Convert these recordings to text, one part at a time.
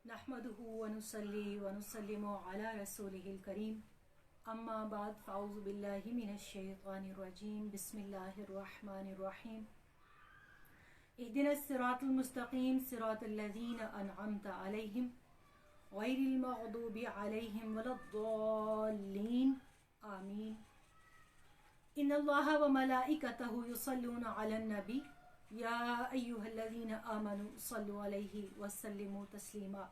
नहमदुहु व नुसल्ली व नुसल्लिमु अला रसूलिहिल करीम अम्मा बाद फ़अऊज़ु बिल्लाहि मिनश शैतानिर रजीम बिस्मिल्लाहिर रहमानिर रहीम इहदिनस सिरातल मुस्तक़ीम सिरातल लज़ीना अनअमता अलैहिम गैरिल मग़दूबि अलैहिम वलद्दॉल्लीन आमीन। इन्नल्लाहा व मलाइकतहु युसल्लूना अलन नबी या अय्युहल्लज़ीना आमनू सल्लु अलैहि वसल्लिमू तस्लीमा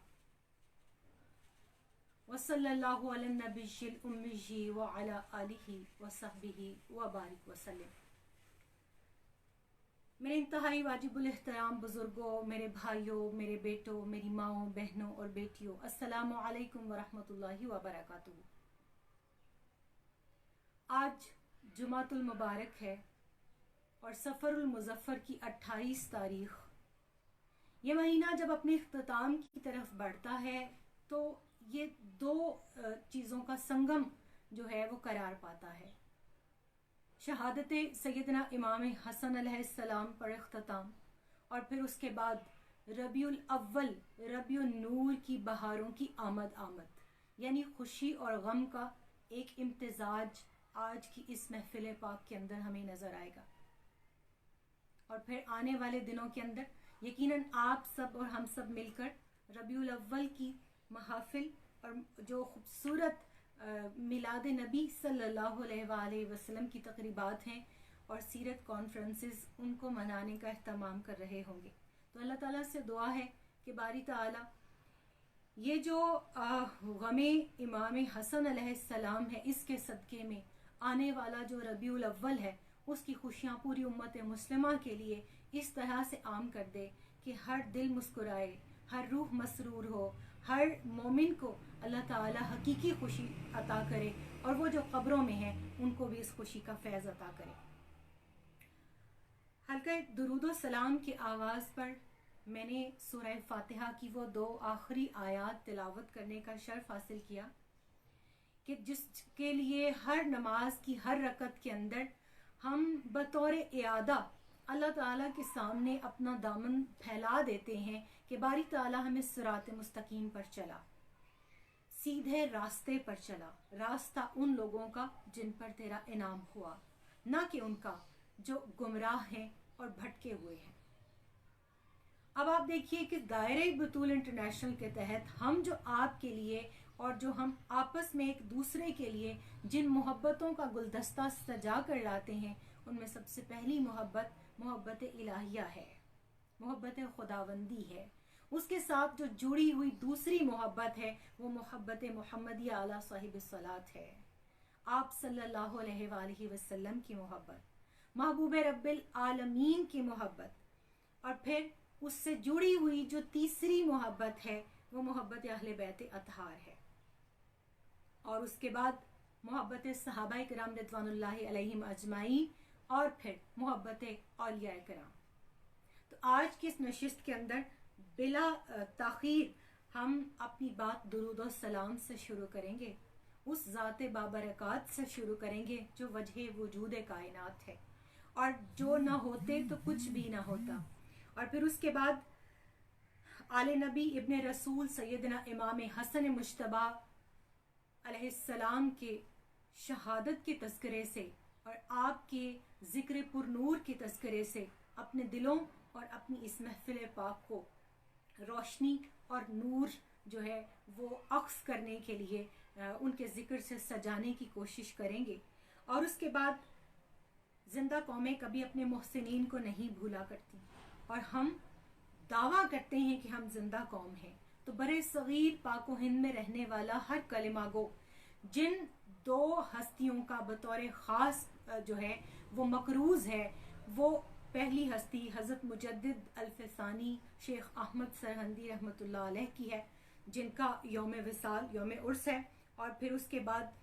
वसल्लल्लाहु अला नबिय्यिल उम्मी व अला आलिहि व सहबिहि व बारिक वसल्लम। मेरे इंतहाई वाजिबुल एहतराम बुजुर्गों, मेरे भाइयों, मेरे बेटों, मेरी माओं, बहनों और बेटियों, अस्सलामु अलैकुम व रहमतुल्लाहि व बरकातुहू। आज जुमातुल मुबारक है और सफ़रुल मुज़फ़्फ़र की 28 तारीख। ये महीना जब अपने इख्तिताम की तरफ बढ़ता है तो ये दो चीज़ों का संगम जो है वो करार पाता है। शहादत सैयदना इमाम हसन अलैहिस्सलाम पर इख्तिताम और फिर उसके बाद रबीउल अव्वल, रबीउन नूर की बहारों की आमद यानी खुशी और गम का एक इम्तिजाज आज की इस महफिल पाक के अंदर हमें नज़र आएगा। और फिर आने वाले दिनों के अंदर यकीनन आप सब और हम सब मिलकर रबीउल अव्वल की महफिल और जो खूबसूरत मिलाद नबी सल्लल्लाहु अलैहि वसल्लम की तकरीबात हैं और सीरत कॉन्फ्रेंसेस, उनको मनाने का अहतमाम कर रहे होंगे। तो अल्लाह ताला से दुआ है कि बारी ताला ये जो गमे इमाम हसन अलैहिस्सलाम है, इसके सदक़े में आने वाला जो रबीउल अव्वल है उसकी खुशियाँ पूरी उम्मत मुस्लिमा के लिए इस तरह से आम कर दे कि हर दिल मुस्कुराए, हर रूह मसरूर हो, हर मोमिन को अल्लाह ताला हकीकी खुशी अता करे और वो जो कब्रों में हैं उनको भी इस खुशी का फैज़ अता करे। हल्का दुरूद सलाम की आवाज़ पर मैंने सूरह फातिहा की वो दो आखिरी आयात तिलावत करने का शर्फ हासिल किया कि जिसके लिए हर नमाज की हर रकत के अंदर हम बतौर इयादा अल्लाह ताला के सामने अपना दामन फैला देते हैं कि बारी ताला हमें सिरात मुस्तकीम पर चला, सीधे रास्ते पर चला, रास्ता उन लोगों का जिन पर तेरा इनाम हुआ, ना कि उनका जो गुमराह हैं और भटके हुए हैं। अब आप देखिए कि दायरे बतूल इंटरनेशनल के तहत हम जो आपके लिए और जो हम आपस में एक दूसरे के लिए जिन मोहब्बतों का गुलदस्ता सजा कर लाते हैं, उनमें सबसे पहली मोहब्बत इलाहिया है, मोहब्बत खुदावंदी है। उसके साथ जो जुड़ी हुई दूसरी मोहब्बत है वो मोहब्बत मुहम्मदिया आला साहिब सलात है, आप सल्लल्लाहु अलैहि वसल्लम की मोहब्बत, महबूब रब्बिल आलमीन की मोहब्बत। और फिर उससे जुड़ी हुई जो तीसरी मोहब्बत है वो मोहब्बत अहले बैत अतहार है। और उसके बाद मोहब्बत सहाबा किराम रिज़वानुल्लाहि अलैहिम अजमाइन और फिर मोहब्बत औलिया किराम। तो आज की इस नशिस्त के अंदर बिला ताखीर हम अपनी बात दुरूद और सलाम से शुरू करेंगे, उस ज़ाते बाबरकात से शुरू करेंगे जो वजह वजूद कायनात है और जो ना होते तो कुछ भी ना होता। और फिर उसके बाद आले नबी इब्ने रसूल सैयदना इमाम हसन मुज्तबा अलैहिस्सलाम के शहादत के तस्करे से और आपके ज़िक्र पुरनूर के तस्करे से अपने दिलों और अपनी इस महफिल पाक को रोशनी और नूर जो है वो अक्स करने के लिए उनके ज़िक्र से सजाने की कोशिश करेंगे। और उसके बाद जिंदा कौमें कभी अपने मोहसिनीन को नहीं भूला करती और हम दावा करते हैं कि हम जिंदा कौम हैं। तो बरे सगीर पाको हिंद में रहने वाला हर कलिमा गो जिन दो हस्तियों का बतौर ख़ास जो है वो मकरूज़ है, वो पहली हस्ती हज़रत मुजद्दिद अल्फ़सानी शेख अहमद सरहंदी रहमतुल्लाह अलैह की है, जिनका यौम विसाल यौम उर्स है। और फिर उसके बाद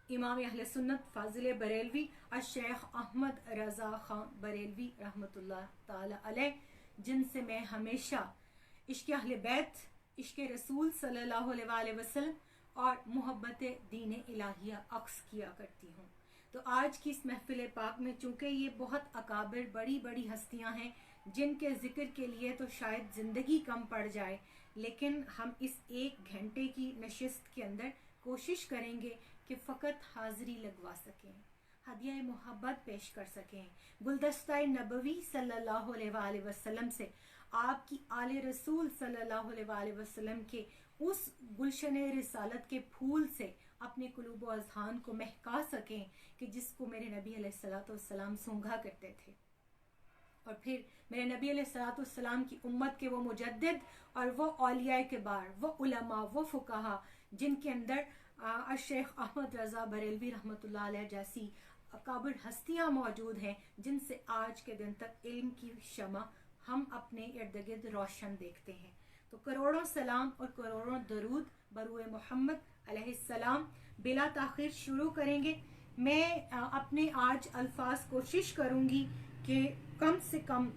इमाम अहले सुन्नत फाजिल बरेलवी शेख अहमद रज़ा खान बरेलवी रहमतुल्लाह ताला अलैह, जिनसे मैं हमेशा इश्क़ अहले बैत, इश्क़ रसूल सल्लल्लाहु अलैहि वसल्लम और मोहब्बत दीन इलाहिया अक्स किया करती हूँ। तो आज की इस महफिल पाक में चूँकि ये बहुत अकाबिर बड़ी बड़ी हस्तियाँ हैं जिनके जिक्र के लिए तो शायद ज़िंदगी कम पड़ जाए, लेकिन हम इस 1 घंटे की नशिस्त के अंदर कोशिश करेंगे कि फ़कत हाज़री लगवा सकें, हदिया मोहब्बत पेश कर सकें, गुलदस्ता नबवी सल्लल्लाहु अलैहि वसल्लम से आपकी आले रसूल सल्लल्लाहु अलैहि वसल्लम के उस गुलशन रिसालत के फूल से अपने कुलूब व अज़हान को महका सकें कि जिसको मेरे नबी अलैहिस्सलाम सूंघा करते थे। और फिर मेरे नबी अलैहिस्सलाम की उम्मत के वो मुजद्दिद और वो औलिया किबार, वो उलमा, वो फुकाहा जिनके अंदर शेख अहमद रज़ा बरेलवी रहमतुल्लाह अलैह जैसी काबिल हस्तियाँ मौजूद हैं, जिनसे आज के दिन तक इल्म की शमा हम अपने इर्द गिर्द रोशन देखते हैं। तो करोड़ों सलाम और करोड़ों दरूद बरूए मोहम्मद अलैहिस्सलाम। बिला ताखिर शुरू करेंगे। मैं अपने आज अल्फाज कोशिश करूँगी कि कम से कम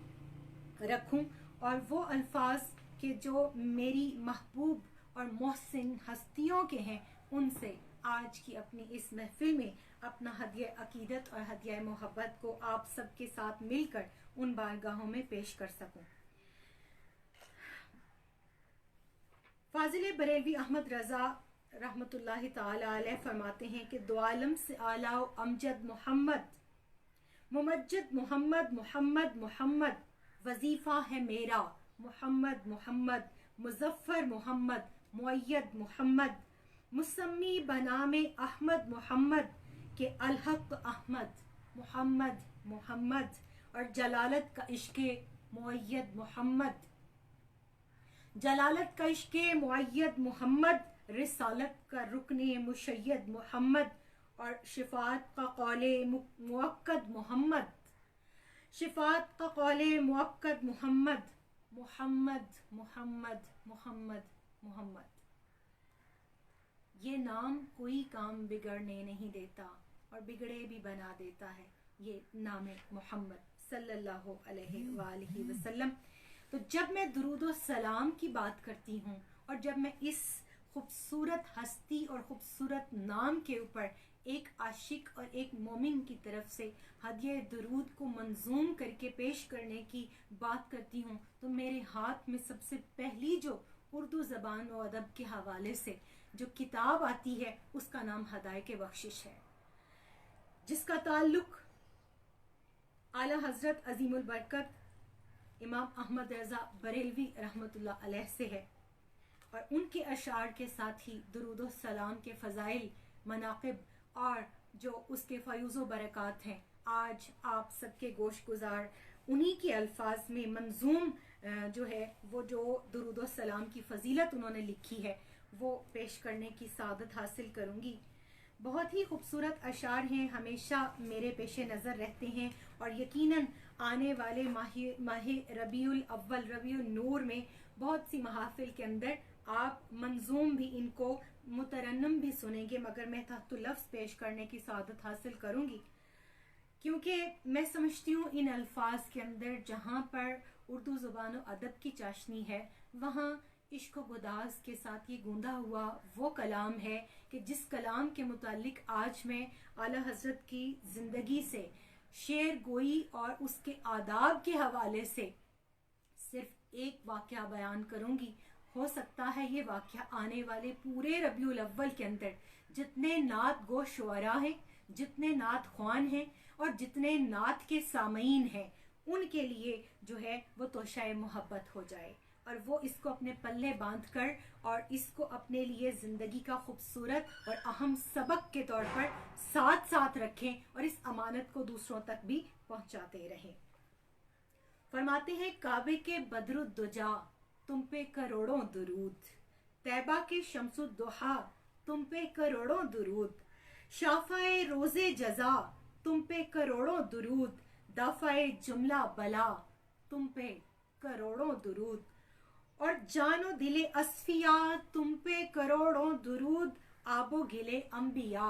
रखूं, और वो अल्फाज के जो मेरी महबूब और मोहसिन हस्तियों के हैं उनसे आज की अपनी इस महफिल में अपना हदिया अकीदत और हदिया मोहब्बत को आप सबके साथ मिलकर उन बारगाहों में पेश कर सकूं। फाजिल बरेलवी अहमद रज़ा रहमतुल्लाहि ताला अलैह फरमाते हैं कि दो आलम से आला अमजद मोहम्मद, मुमज्जद मोहम्मद, मोहम्मद मोहम्मद वजीफ़ा है मेरा, मोहम्मद मोहम्मद मुज़फ़्फ़र मोहम्मद, मुअय्यद मोहम्मद मुसम्मी बनामे अहमद मोहम्मद के अलहक अहमद, मोहम्मद मोहम्मद और जलालत का इश्क़े मुअय्यद मोहम्मद, जलालत का इश्क़े मुअय्यद मोहम्मद, रिसालत का रुकने मुशय्यद मोहम्मद और शिफात का कौले मुअक्कद मोहम्मद, शिफात का कौले मुअक्कद मोहम्मद, मोहम्मद मोहम्मद मोहम्मद मोहम्मद। ये नाम कोई काम बिगड़ने नहीं देता और बिगड़े भी बना देता है, ये नाम मोहम्मद सल्लल्लाहु अलैहि वसल्लम। तो जब मैं दुरूद व सलाम की बात करती हूँ और जब मैं इस खूबसूरत हस्ती और ख़ूबसूरत नाम के ऊपर एक आशिक और एक मोमिन की तरफ से हदिया दुरूद को मंजूम करके पेश करने की बात करती हूँ, तो मेरे हाथ में सबसे पहली जो उर्दू ज़बान व अदब के हवाले से जो किताब आती है उसका नाम हदायक़ बख्शिश है, जिसका ताल्लुक़ आला हज़रत अज़ीमुल बरकत इमाम अहमद रज़ा बरेलवी रहमतुल्लाह अलैह से है, और उनके अशार के साथ ही दुरूद व सलाम के फ़ज़ाइल, मनाक़िब और जो उसके फ़यूज़ व बरक़ात हैं, आज आप सबके गोश गुज़ार उन्हीं के अल्फाज में मंजूम जो है वो जो दुरूद व सलाम की फ़जीलत उन्होंने लिखी है वो पेश करने की सादत हासिल करूँगी। बहुत ही खूबसूरत अशार हैं, हमेशा मेरे पेश नज़र रहते हैं, और यकीनन आने वाले माह रबीउल अव्वल रबीउल नूर में बहुत सी महाफिल के अंदर आप मंजूम भी इनको मुतरन्नम भी सुनेंगे, मगर मैं तहत लफ्ज़ पेश करने की सादत हासिल करूँगी, क्योंकि मैं समझती हूँ इन अल्फाज के अंदर जहाँ पर उर्दू ज़ुबान व अदब की चाशनी है वहाँ इश्क व गुदाज के साथ ये गूंदा हुआ वो कलाम है कि जिस कलाम के मुतालिक आज मैं आला हज़रत की ज़िंदगी से शेर गोई और उसके आदाब के हवाले से सिर्फ एक वाक़या बयान करूँगी। हो सकता है ये वाक़या आने वाले पूरे रबीउल अव्वल के अंदर जितने नात गो शुअरा हैं, जितने नात ख्वान हैं और जितने नात के सामीन हैं उनके लिए जो है वो तोशाए मोहब्बत हो जाए, और वो इसको अपने पल्ले बांध कर और इसको अपने लिए ज़िंदगी का खूबसूरत और अहम सबक के तौर पर साथ साथ रखें और इस अमानत को दूसरों तक भी पहुंचाते रहें। फरमाते हैं, काबे के बद्रुद्दुजा तुम पे करोड़ों दुरूद, तैबा के शम्सुद्दुहा तुम पे करोड़ों दुरूद, शाफ़ाए रोज़े जज़ा तुम पे करोड़ों दुरूद, दाफ़ाए जुमला बला तुम पे करोड़ों दुरूद, और जानो दिले अस्फिया तुम पे करोड़ों दुरूद, आबो गिले अंबिया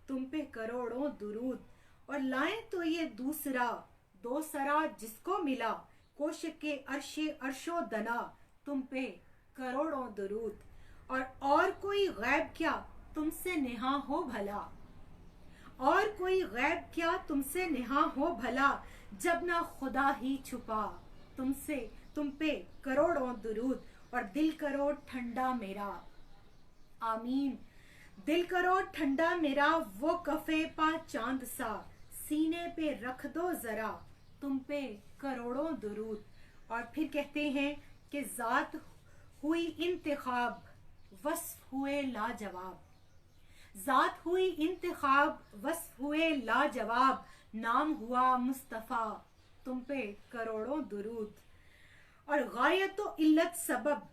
तुम पे करोड़ों दुरूद, और लाएं तो ये दूसरा दो सरा जिसको मिला, कोशिक के अर्शो दना तुम पे करोड़ों दुरूद, और कोई गैब क्या तुमसे नेहा हो भला, और कोई गैब क्या तुमसे नेहा हो भला, जब ना खुदा ही छुपा तुम पे करोड़ों दुरूद और दिल करो ठंडा मेरा। आमीन। दिल करो ठंडा मेरा वो कफे पा चांद सा, सीने पे रख दो जरा तुम पे करोड़ों दुरूद। और फिर कहते हैं कि जात हुई इंतखाब वस्फ हुए लाजवाब, जात हुई इंतखाब वस्फ हुए लाजवाब, नाम हुआ मुस्तफ़ा तुम पे करोड़ों दुरूद। और गायत व इल्लत सबब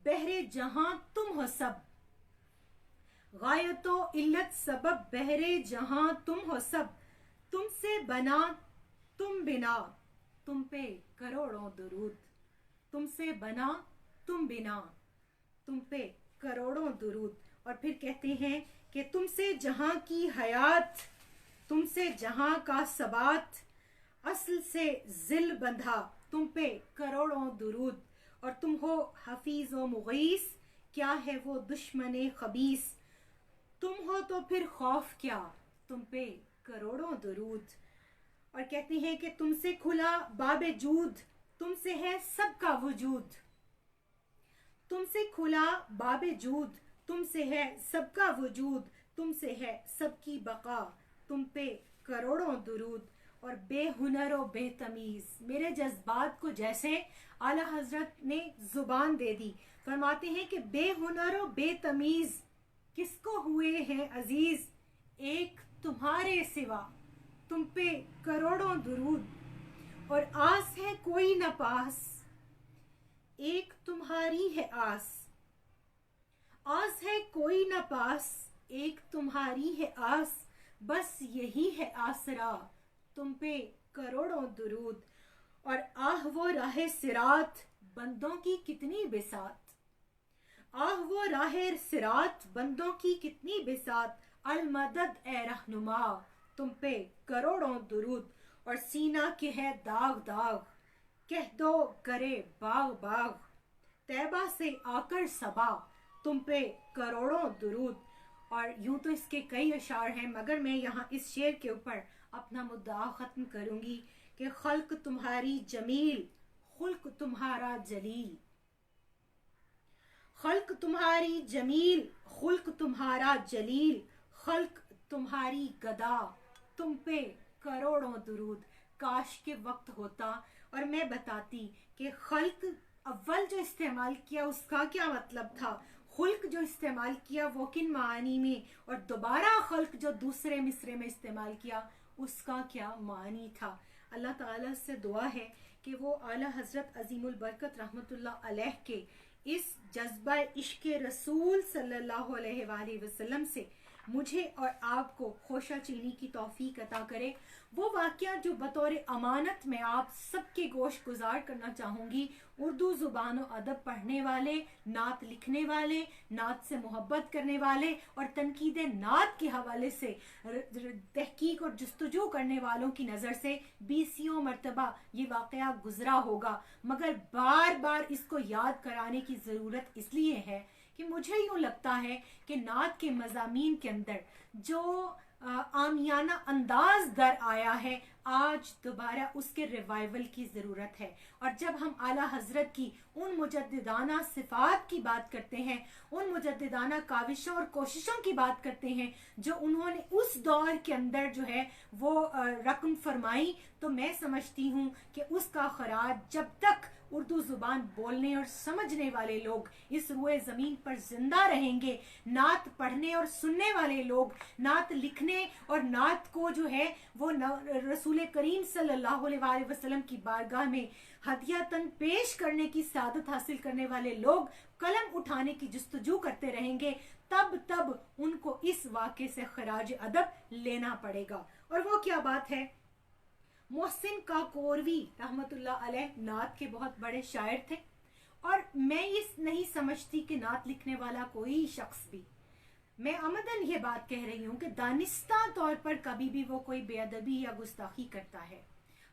बहरे जहां तुम हो सब, गायत व इल्लत सबब बहरे जहां तुम हो सब, तुमसे बना तुम बिना तुम पे करोड़ों दुरूद। तुमसे बना तुम बिना तुम पे करोड़ों दुरूद। और फिर कहते हैं कि तुमसे जहां की हयात, तुमसे जहां का सबात, असल से जिल बंधा तुम पे करोड़ों दुरूद। और तुम हो हफीज व मुगीस, क्या है वो दुश्मने खबीस, तुम हो तो फिर खौफ क्या तुम पे करोड़ों दुरूद। और कहते हैं कि तुमसे खुला बाबे जूद, तुमसे है सबका वजूद, तुमसे खुला बाबे जूद, तुमसे है सबका वजूद, तुमसे है सबकी बका तुम पे करोड़ों दुरूद। और बेहुनर और बेतमीज, मेरे जज्बात को जैसे आला हजरत ने जुबान दे दी। फरमाते हैं कि बेहुनर और बेतमीज किसको हुए हैं अजीज, एक तुम्हारे सिवा तुम पे करोड़ों दुरूद। और आस है कोई न पास, एक तुम्हारी है आस, आस है कोई न पास, एक तुम्हारी है आस, बस यही है आसरा तुम पे करोड़ों दुरूद। और आह वो राहे सिरात बंदों की कितनी बिसात, आह वो राहे सिरात बंदों की कितनी बिसात, अल मदद ए रहनुमा तुम पे करोड़ों दुरूद। और सीना के है दाग दाग कह दो करे बाग बाग, तैबा से आकर सबा तुम पे करोड़ों दुरूद। और यूं तो इसके कई अशार हैं, मगर मैं यहाँ इस शेर के ऊपर अपना मुद्दा ख़त्म करूँगी कि खल्क तुम्हारी जमील खुल्क तुम्हारा जलील, खल्क तुम्हारी जमील खुल्क तुम्हारा जलील, खल्क तुम्हारी गदा तुम पे करोड़ों दुरूद। काश के वक्त होता और मैं बताती कि खल्क अव्वल जो इस्तेमाल किया उसका क्या मतलब था, खुल्क जो इस्तेमाल किया वो किन मानी में, और दोबारा खल्क जो दूसरे मिसरे में इस्तेमाल किया उसका क्या मानी था। अल्लाह ताला से दुआ है कि वो आला हजरत अजीमुल बरकत रहमतुल्लाह अलैह के इस जज्बा इश्क रसूल सल्लल्लाहु अलैहि वसल्लम से मुझे और आपको खोशा चीनी की तौफीक अता करे। वो वाक़या जो बतौर अमानत में आप सबके गोश गुजार करना चाहूँगी, उर्दू ज़ुबान और अदब पढ़ने वाले, नात लिखने वाले, नात से मोहब्बत करने वाले और तनकीद नात के हवाले से तहकीक और जुस्तजू करने वालों की नज़र से 20 मरतबा ये वाक़या गुजरा होगा, मगर बार बार इसको याद कराने की ज़रूरत इसलिए है कि मुझे यूँ लगता है कि नात के मज़ामीन के अंदर जो आमियाना अंदाज दर आया है, आज दोबारा उसके रिवाइवल की ज़रूरत है। और जब हम आला हजरत की उन मुजद्दिदाना सिफ़ात की बात करते हैं, उन मुजद्दिदाना काविशों और कोशिशों की बात करते हैं जो उन्होंने उस दौर के अंदर जो है वो रकम फरमाई, तो मैं समझती हूँ कि उसका खराज जब तक उर्दू ज़ुबान बोलने और समझने वाले लोग इस रुए ज़मीन पर जिंदा रहेंगे, नात पढ़ने और सुनने वाले लोग, नात लिखने और नात को जो है वो रसूल करीम सल्लल्लाहु अलैहि वसल्लम की बारगाह में हदियतन पेश करने की सादत हासिल करने वाले लोग कलम उठाने की जुस्तजू करते रहेंगे, तब तब उनको इस वाक़े से खराज अदब लेना पड़ेगा। और वो क्या बात है, मोहसिन काकोरवी रहमतुल्लाह अलैह नात के बहुत बड़े शायर थे। और मैं ये नहीं समझती कि नात लिखने वाला कोई शख्स भी, मैं अमदन ये बात कह रही हूँ कि दानिस्ता तौर पर कभी भी वो कोई बेअदबी या गुस्ताखी करता है।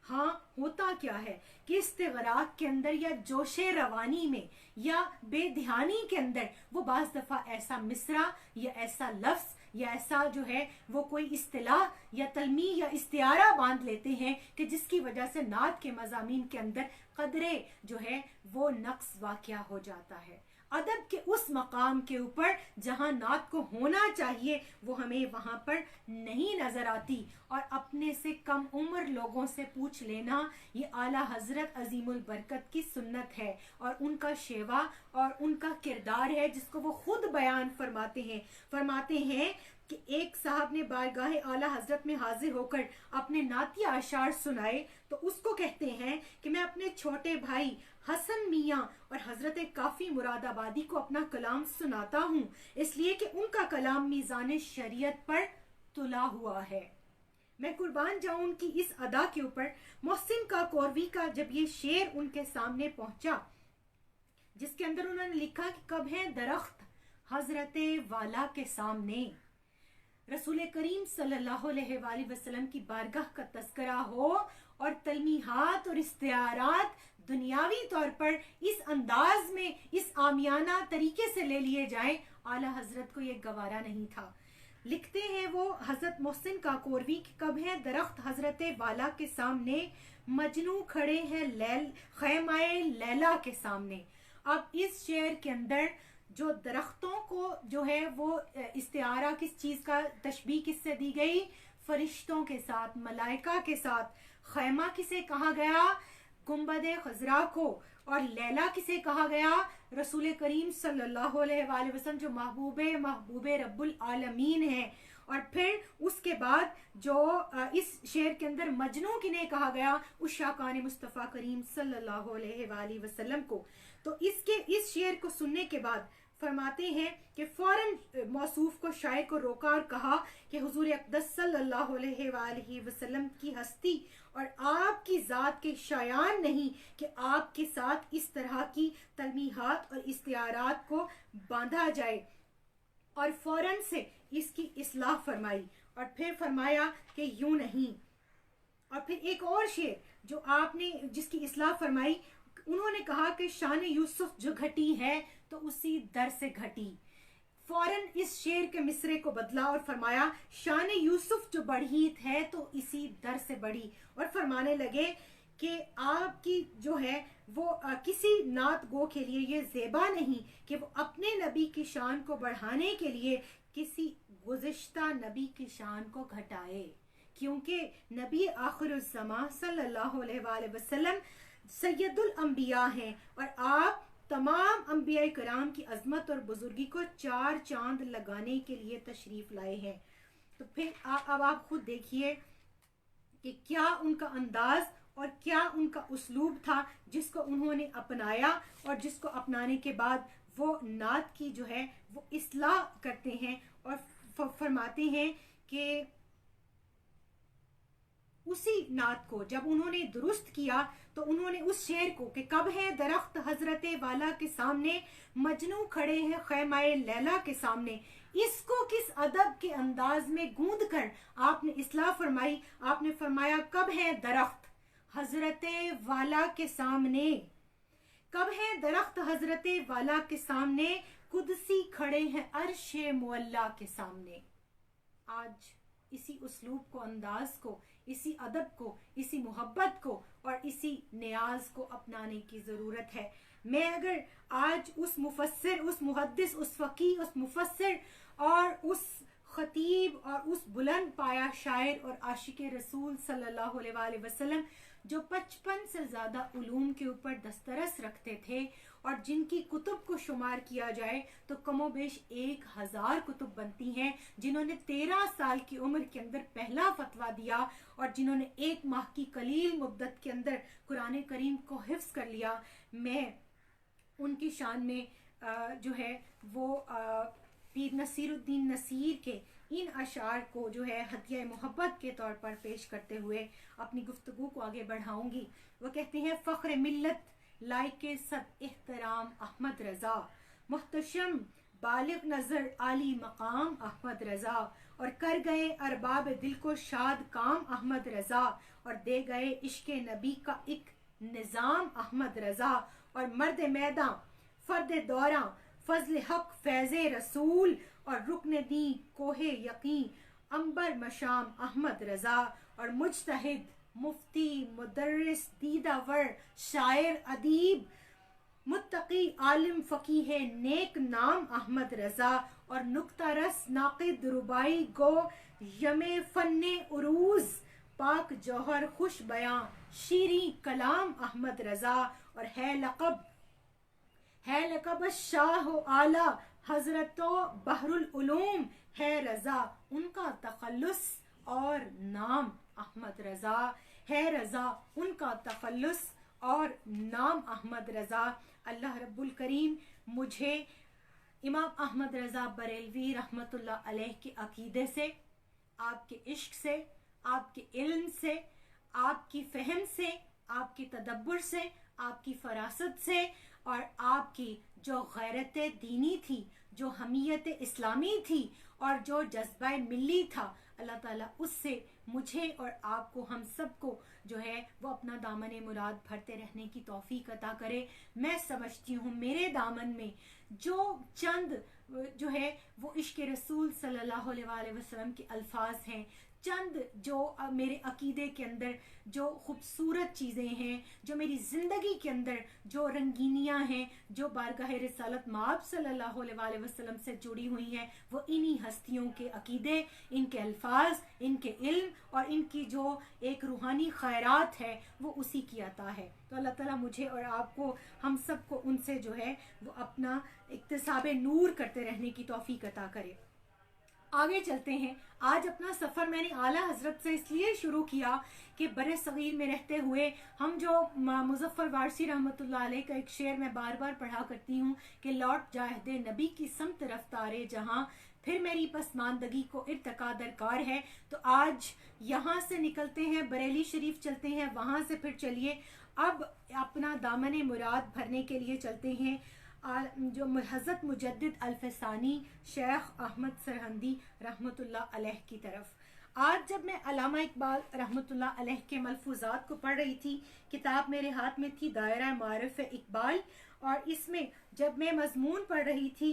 हाँ, होता क्या है कि इस्तिग़राक़ के अंदर या जोशे रवानी में या बेध्यानी के अंदर वो बाज़ दफ़ा ऐसा मिसरा या ऐसा लफ्ज़ या ऐसा जो है वो कोई इस्तिलाह या तलमी या इस्तियारा बांध लेते हैं कि जिसकी वजह से नात के मज़ामीन के अंदर कदरे जो है वो नक्स वाक़या हो जाता है। अदब के उस मकाम के ऊपर जहाँ नात को होना चाहिए वो हमें वहाँ पर नहीं नज़र आती। और अपने से कम उम्र लोगों से पूछ लेना ये आला हज़रत अजीमुल बरकत की सुन्नत है और उनका शेवा और उनका किरदार है, जिसको वो खुद बयान फरमाते हैं कि एक साहब ने बारगाह आला हजरत में हाजिर होकर अपने नातिया अशार सुनाए तो उसको कहते हैं कि मैं अपने छोटे भाई हसन मियाँ और हजरत काफ़ी मुरादाबादी को अपना कलाम सुनाता हूँ, इसलिए कि उनका कलाम मीज़ान शरीयत पर तुला हुआ है। मैं कुर्बान जाऊं उनकी इस अदा के ऊपर। मोहसिन काकोरवी का जब ये शेर उनके सामने पहुंचा, जिसके अंदर उन्होंने लिखा कि कब है दरख्त हजरत वाला के सामने, रसूल करीम सल्लल्लाहु अलैहि वसल्लम की बारगाह का तस्करा हो और तलमीहात और इस्तियारात दुनियावी तौर पर इस अंदाज में, इस आमियाना तरीके से ले लिए जाएं, आला हजरत को ये गवारा नहीं था। लिखते हैं वो हजरत मोहसिन काकोरवी कि कब है दरख्त हजरत वाला के सामने, मजनू खड़े हैं खैमाए लैला के सामने। अब इस शेर के अंदर जो दरख्तों को जो है वो इस्तिआरा किस चीज़ का, तशबीह किससे दी गई? फरिश्तों के साथ, मलाइका के साथ। खैमा किसे कहा गया? गुंबद खजरा को। और लैला किसे कहा गया? रसूल करीम सल्लल्लाहु अलैहि वसल्लम जो महबूबे रब्बुल आलमीन है। और फिर उसके बाद जो इस शेर के अंदर मजनू किन्हें कहा गया? उस शाकान मुस्तफ़ा करीम सल्लल्लाहु अलैहि वसल्लम को। तो इस शेर को सुनने के बाद फरमाते हैं कि फौरन मौसूफ को, शायर को रोका और कहा कि हुजूर अक़दस सल्लल्लाहु अलैहि वसल्लम की हस्ती और आपकी ज़ात के शायान नहीं कि आपके साथ इस तरह की तलमीहात और इस्तियारात को बांधा जाए। और फौरन से इसकी इस्लाह फरमाई और फिर फरमाया कि यूं नहीं। और फिर एक और शेर जो आपने जिसकी इस्लाह फरमाई, उन्होंने कहा कि शान यूसुफ जो घटी है तो उसी दर से घटी। फौरन इस शेर के मिसरे को बदला और फरमाया शान यूसुफ जो बढ़ी है तो इसी दर से बढ़ी। और फरमाने लगे कि आपकी जो है वो किसी नात गो के लिए ये ज़ेबा नहीं कि वो अपने नबी की शान को बढ़ाने के लिए किसी गुज़िश्ता नबी की शान को घटाए, क्योंकि नबी आखिरुज़्ज़मा सल्लल्लाहु अलैहि वसल्लम सैयदुल अंबिया हैं और आप तमाम अंबिया कराम की अजमत और बुजुर्गी को चार चांद लगाने के लिए तशरीफ लाए हैं। तो फिर अब आप खुद देखिए कि क्या उनका अंदाज और क्या उनका उसलूब था जिसको उन्होंने अपनाया और जिसको अपनाने के बाद वो नात की जो है वो इस्लाह करते हैं और फरमाते हैं कि उसी नात को जब उन्होंने दुरुस्त किया तो उन्होंने उस शेर को कि कब है दरख्त हजरत वाला के सामने, मजनू खड़े हैं खैमाए लैला के सामने, इसको किस अदब के अंदाज में गूंद कर आपने इस्लाह फरमाई। आपने फरमाया कब है दरख्त हजरत वाला के सामने, कब है दरख्त हजरत वाला के सामने, कुदसी खड़े हैं अर्शे मुअल्ला के सामने। आज इसी उसलूब को, अंदाज को, इसी अदब को, इसी मोहब्बत को और इसी नियाज को अपनाने की ज़रूरत है। मैं अगर आज उस मुफस्सिर, उस मुहद्दिस, उस फ़कीह, उस मुफस्सिर और उस ख़तीब और उस बुलंद पाया शायर और आशिक रसूल सल्लल्लाहु अलैहि वसल्लम जो 55 से ज़्यादा उलूम के ऊपर दस्तरस रखते थे और जिनकी कुतुब को शुमार किया जाए तो कमोबेश 1000 कुतुब बनती हैं, जिन्होंने 13 साल की उम्र के अंदर पहला फतवा दिया और जिन्होंने 1 माह की कलील मुद्दत के अंदर कुरान करीम को हिफ्स कर लिया। मैं उनकी शान में जो है वो पीर नसीरुद्दीन नसीर के इन अशार को जो है हदिया मोहब्बत के तौर पर पेश करते हुए अपनी गुफ्तगू को आगे बढ़ाऊंगी। वो कहते हैं फ़ख्र मिल्लत लाइके सद एहतराम अहमद रज़ा, मुहतशम बालिग नज़र आली मकाम अहमद रज़ा, और कर गए अरबाब दिल को शाद काम अहमद रज़ा, और दे गए इश्क़ नबी का एक निज़ाम अहमद रज़ा, और मर्द मैदां फ़र्द दौरां फजल हक फैज़ रसूल, और रुकन दी कोहे यकीन अंबर मशाम अहमद रज़ा, और मुजतहिद मुफ्ती, मुदर्रिस, दीदावर, शायर, अदीब, मुत्तकी, आलिम, फकीह नेक नाम अहमद रजा और नुक्तारस, नाक़िद, रुबाई गो, यमे फन्ने उरूज, पाक जौहर, खुश बयां, शीरी कलाम अहमद रजा और है लक़ब शाह आला हजरतो बहरुल उलूम है रजा, उनका तखल्लुस और नाम अहमद रजा है रजा, उनका तखल्लुस और नाम अहमद रजा। अल्लाह रब्बुल करीम मुझे इमाम अहमद रजा बरेलवी रहमतुल्लाह अलैह के अकीदे से, आपके इश्क से, आपके इल्म से, आपकी फहम से, आपकी तदब्बुर से, आपकी फरासत से और आपकी जो गैरत दीनी थी, जो हमीयत इस्लामी थी और जो जज्बा मिल्ली था, अल्लाह ताला उससे मुझे और आपको, हम सबको जो है वो अपना दामन मुराद भरते रहने की तौफीक अता करे। मैं समझती हूँ मेरे दामन में जो चंद जो है वो इश्क रसूल सल्लल्लाहु अलैहि वसल्लम के अल्फाज हैं, चंद जो मेरे अकीदे के अंदर जो खूबसूरत चीज़ें हैं, जो मेरी ज़िंदगी के अंदर जो रंगीनियाँ हैं, जो बारगाह रिसालत माब सल्लल्लाहु अलैहि वसल्लम से जुड़ी हुई हैं, वो इन्हीं हस्तियों के अकीदे, इनके अल्फाज, इनके इल्म और इनकी जो एक रूहानी खैरात है वो उसी की अता है। तो अल्लाह ताला मुझे और आपको, हम सबको उनसे जो है वो अपना इक्तिसाब नूर करते रहने की तौफीक अता करे। आगे चलते हैं। आज अपना सफ़र मैंने आला हज़रत से इसलिए शुरू किया कि बरे सग़ीर में रहते हुए हम जो मुज़फ़्फ़र वारसी रहमतुल्लाह अलैह का एक शेर मैं बार बार पढ़ा करती हूँ कि लौट जाहिदे नबी की समत रफ्तारे जहाँ, फिर मेरी पसमानदगी को इर्तका दरकार है। तो आज यहाँ से निकलते हैं, बरेली शरीफ चलते हैं, वहाँ से फिर चलिए अब अपना दामन मुराद भरने के लिए चलते हैं जो हज़रत मुजद्दिद अल-फ़सानी शेख अहमद सरहंदी रहमतुल्लाह अलैह की तरफ। आज जब मैं अल्लामा इकबाल रहमतुल्लाह अलैह के मलफूज़ात को पढ़ रही थी, किताब मेरे हाथ में थी दायरा मारिफ़ इकबाल, और इसमें जब मैं मज़मून पढ़ रही थी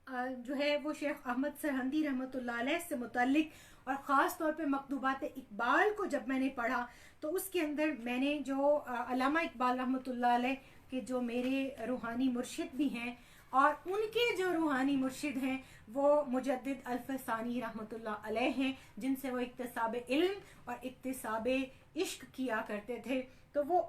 जो है वो शेख अहमद सरहंदी रहमतुल्लाह अलैह से मुतल्लिक और ख़ास तौर पे मकतूबात इकबाल को जब मैंने पढ़ा तो उसके अंदर मैंने जो अल्लामा इकबाल रहमतुल्लाह अलैह के जो मेरे रूहानी मुर्शिद भी हैं और उनके जो रूहानी मुर्शिद हैं वो मुजद्दिद अल-फ़सानी रहमतुल्लाह अलैह हैं, जिनसे वो इक्तिसाब इल्म और इक्तिसाब इश्क किया करते थे। तो वो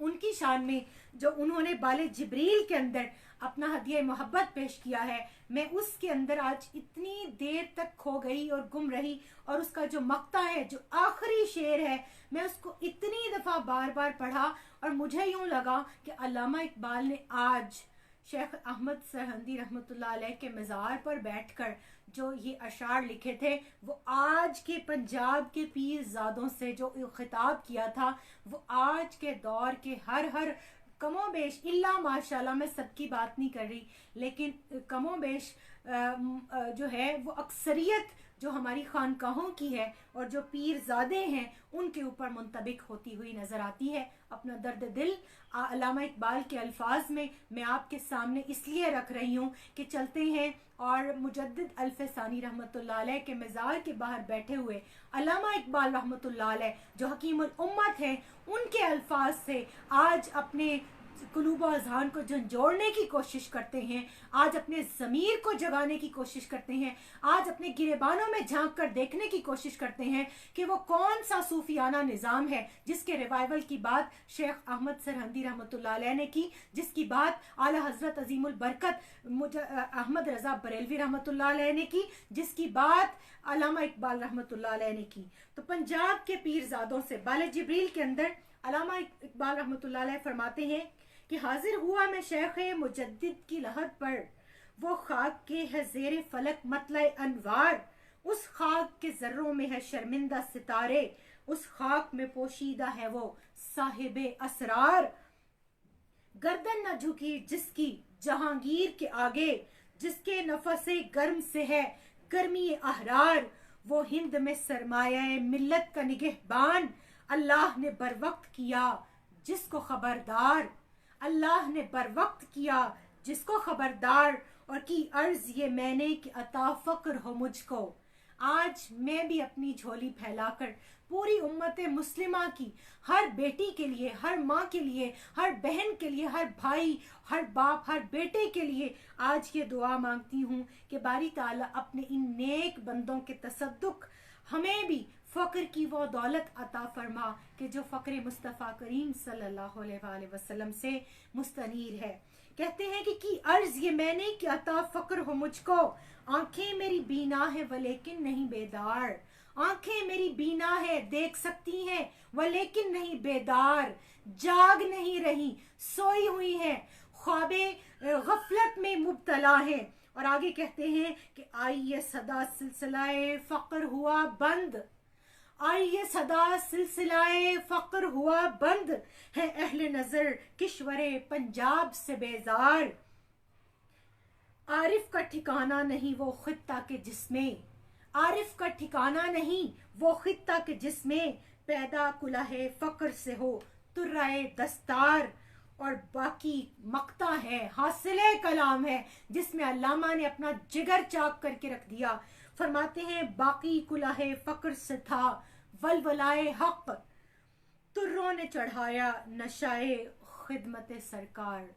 उनकी शान में जो उन्होंने बाले जिब्रील के अंदर अपना हदिया मोहब्बत पेश किया है, मैं उसके अंदर आज इतनी देर तक खो गई और गुम रही, और उसका जो मक्ता है, जो आखिरी शेर है, मैं उसको इतनी दफ़ा बार बार पढ़ा और मुझे यूँ लगा कि अल्लामा इकबाल ने आज शेख अहमद सरहंदी रहमतुल्लाह अलैह के मज़ार पर बैठकर जो ये अशार लिखे थे वो आज के पंजाब के पीरजादों से जो खिताब किया था वो आज के दौर के हर कमोबेश, इल्ला माशाल्लाह, मैं सबकी बात नहीं कर रही, लेकिन कमोबेश जो है वो अक्सरियत जो हमारी खानकाहों की है और जो पीरजादे हैं उनके ऊपर मुंतबिक होती हुई नज़र आती है। अपना दर्द दिल अल्लामा इकबाल के अल्फाज में मैं आपके सामने इसलिए रख रही हूँ कि चलते हैं और मुजद्दिद अल-फ़सानी रहमतुल्लाह अलैह के मज़ार के बाहर बैठे हुए अल्लामा इकबाल रहमतुल्लाह अलैह जो हकीमुल उम्मत हैं, उनके अल्फाज से आज अपने कुलूब और अज़हान को झंझोड़ने की कोशिश करते हैं, आज अपने ज़मीर को जगाने की कोशिश करते हैं, आज अपने गिरेबानों में झांक कर देखने की कोशिश करते हैं कि वो कौन सा सूफियाना निज़ाम है जिसके रिवाइवल की बात शेख अहमद सरहंदी रहमतुल्लाह अलैह ने की, जिसकी बात आला हज़रत अज़ीमुल बरकत अहमद रज़ा बरेलवी रहमतुल्लाह अलैह ने की, जिसकी बात अल्लामा इकबाल रहमतुल्लाह अलैह ने की। तो पंजाब के पीरजादों से बाले जिब्रील के अंदर अल्लामा इकबाल रहमतुल्लाह अलैह फरमाते हैं कि हाजिर हुआ मैं शेख मुजद्दिद की लहद पर, वो खाक के है ज़ेरे फलक मतले अनवार, उस खाक के जर्रों में है शर्मिंदा सितारे, उस खाक में पोशीदा है वो साहिबे असरार। गर्दन न झुकी जिसकी जहांगीर के आगे, जिसके नफसे गर्म से है गर्मी अहरार, वो हिंद में सरमाया मिल्लत का निगहबान, अल्लाह ने बर वक्त किया जिसको खबरदार, अल्लाह ने बर वक्त किया जिसको खबरदार, और की अर्ज ये मैंने कि अता फक्र हो मुझको, आज मैं भी अपनी झोली फैलाकर पूरी उम्मत मुस्लिमा की हर बेटी के लिए, हर माँ के लिए, हर बहन के लिए, हर भाई, हर बाप, हर बेटे के लिए आज ये दुआ मांगती हूँ कि बारी ताला अपने इन नेक बंदों के तसद्दुक हमें भी फ़क्र की वो दौलत अता फरमा कि जो फ़क्र मुस्तफ़ा करीम सल्लल्लाहु अलैहि वसल्लम से मुस्तनीर है। कहते हैं कि अर्ज ये मैंने कि अता फ़क्र हो मुझको, आंखें मेरी बीना है व लेकिन नहीं बेदार। आंखें मेरी बीना है, देख सकती हैं वह लेकिन नहीं बेदार। जाग नहीं रही, सोई हुई है, ख्वाबे गफलत में मुब्तला है। और आगे कहते हैं कि आई ये सदा सिलसिलाए फ़क्र हुआ बंद, आई ये सदा सिलसिलाए फ़क्र हुआ बंद, है अहले नजर किश्वरे पंजाब से बेजार। आरिफ का ठिकाना नहीं वो खित्ता के जिसमें, आरिफ का ठिकाना नहीं वो खित्ता के जिसमें, पैदा कुलाहे फ़क्र से हो तुर्राए दस्तार। और बाकी मक्ता है, हासिले कलाम है, जिसमें अल्लामा ने अपना जिगर चाक करके रख दिया। फरमाते हैं बाकी कुलाहे फ़क्र से था वलवलाए हक, तुर्रों ने चढ़ाया नशाए खिदमत सरकार।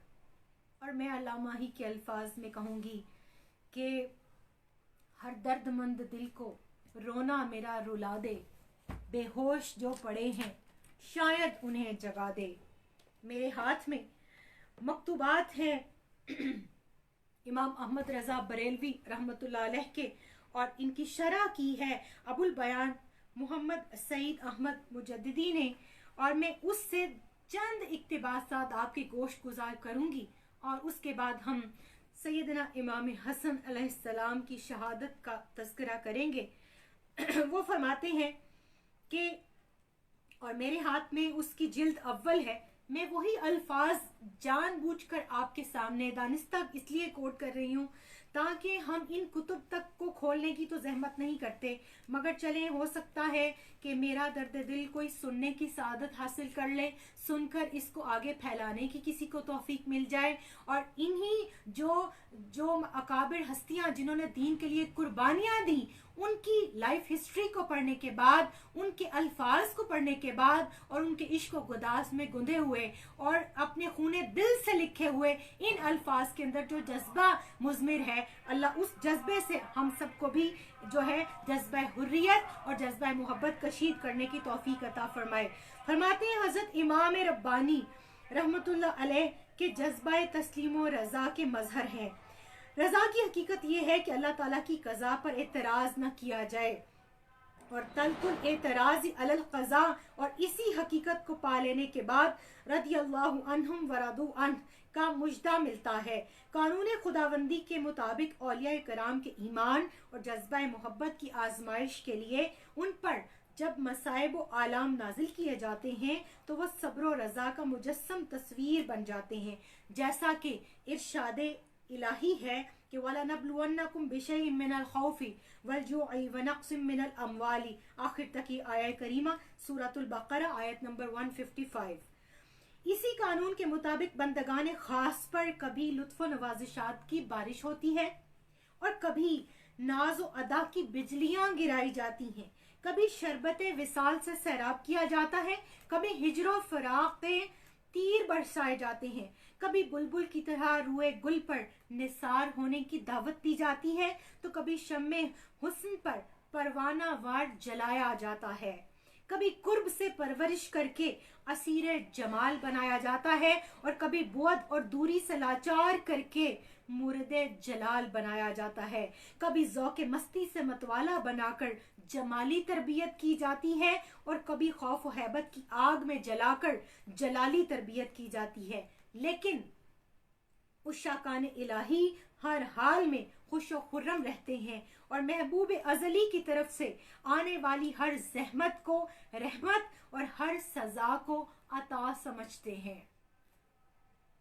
और मैं अल्लामा ही के अल्फाज में कहूँगी कि हर दर्दमंद दिल को रोना मेरा रुला दे, बेहोश जो पड़े हैं शायद उन्हें जगा दे। मेरे हाथ में मकतूबात हैं इमाम अहमद रज़ा बरेलवी रहमतुल्लाह अलैह के, और इनकी शरह की है अबुल बयान मोहम्मद सईद अहमद मुजद्दिदी ने। और मैं उससे चंद इक्तिबासात आपके गोश्त गुजार करूँगी और उसके बाद हम सैयदना इमाम हसन अलैहिस्सलाम की शहादत का तज़किरा करेंगे। वो फरमाते हैं कि और मेरे हाथ में उसकी जिल्द अव्वल है, मैं वही अल्फाज जानबूझकर आपके सामने दानिस्ता इसलिए कोट कर रही हूँ ताकि हम इन कुतुब तक को खोलने की तो जहमत नहीं करते, मगर चले हो सकता है कि मेरा दर्द दिल कोई सुनने की सादत हासिल कर ले, सुनकर इसको आगे फैलाने की किसी को तौफीक मिल जाए। और इन्हीं जो अकाबिर हस्तियां जिन्होंने दीन के लिए कुर्बानियां दी, उनकी लाइफ हिस्ट्री को पढ़ने के बाद, उनके अल्फाज को पढ़ने के बाद और उनके इश्क व गुदास में गुंधे हुए और अपने खूने दिल से लिखे हुए इन अल्फाज के अंदर जो जज्बा मुज़मिर है, अल्लाह उस जज्बे से हम सबको भी जो है जज्बा हुर्रियत और जज्बा मोहब्बत कशीद करने की तौफीक अता फरमाए। फरमाते हैं हज़रत इमाम रब्बानी रहमतुल्लाह अलैह के जज्बा तस्लीम व रज़ा के मजहर हैं। रज़ा की हकीकत ये है कि अल्लाह ताला की कज़ा पर एतराज़ न किया जाए और तल्कुल एतराज़ अलल क़ज़ा। और इसी हकीकत को पा लेने के बाद रदियल्लाहु अन्हुम वरदू अन्ह का मुजदा मिलता है। कानून खुदाबंदी के मुताबिक औलिया कराम के ईमान और जज्बा मोहब्बत की आजमाइश के लिए उन पर जब मसाइब व आलाम नाजिल किए जाते हैं तो वह सब्र व रज़ा का मुजस्सम तस्वीर बन जाते हैं, जैसा कि इरशाद इलाही है कि वाला नबलुवन्नकुम बिशैइन मिनल खौफि वल जुइ व नक़्सिम मिनल अमवाली, आखिर तक की आयत करीमा सूरतुल बकरा आयत नंबर 155। इसी कानून के मुताबिक बंदगान खास पर कभी लुत्फ़ नवाजिशात की बारिश होती है और कभी नाज व अदा की बिजलियां गिराई जाती हैं, कभी शरबत विसाल से सैराब किया जाता है, कभी हिजरो फराक तीर बरसाए जाते हैं, कभी बुलबुल की तरह रुए गुल पर निसार होने की दावत दी जाती है, तो कभी शम्मे हुस्न पर परवाना वार जलाया जाता है, कभी कुर्ब से परवरिश करके असीर जमाल बनाया जाता है और कभी बुअद और दूरी से लाचार करके मुर्दे जलाल बनाया जाता है, कभी ज़ौक़ मस्ती से मतवाला बनाकर जमाली तरबियत की जाती है और कभी खौफ व हैबत की आग में जलाकर जलाली तरबियत की जाती है। लेकिन उशाकान इलाही हर हाल में खुश व खुर्रम रहते हैं और महबूब अजली की तरफ से आने वाली हर जहमत को रहमत और हर सजा को अता समझते हैं।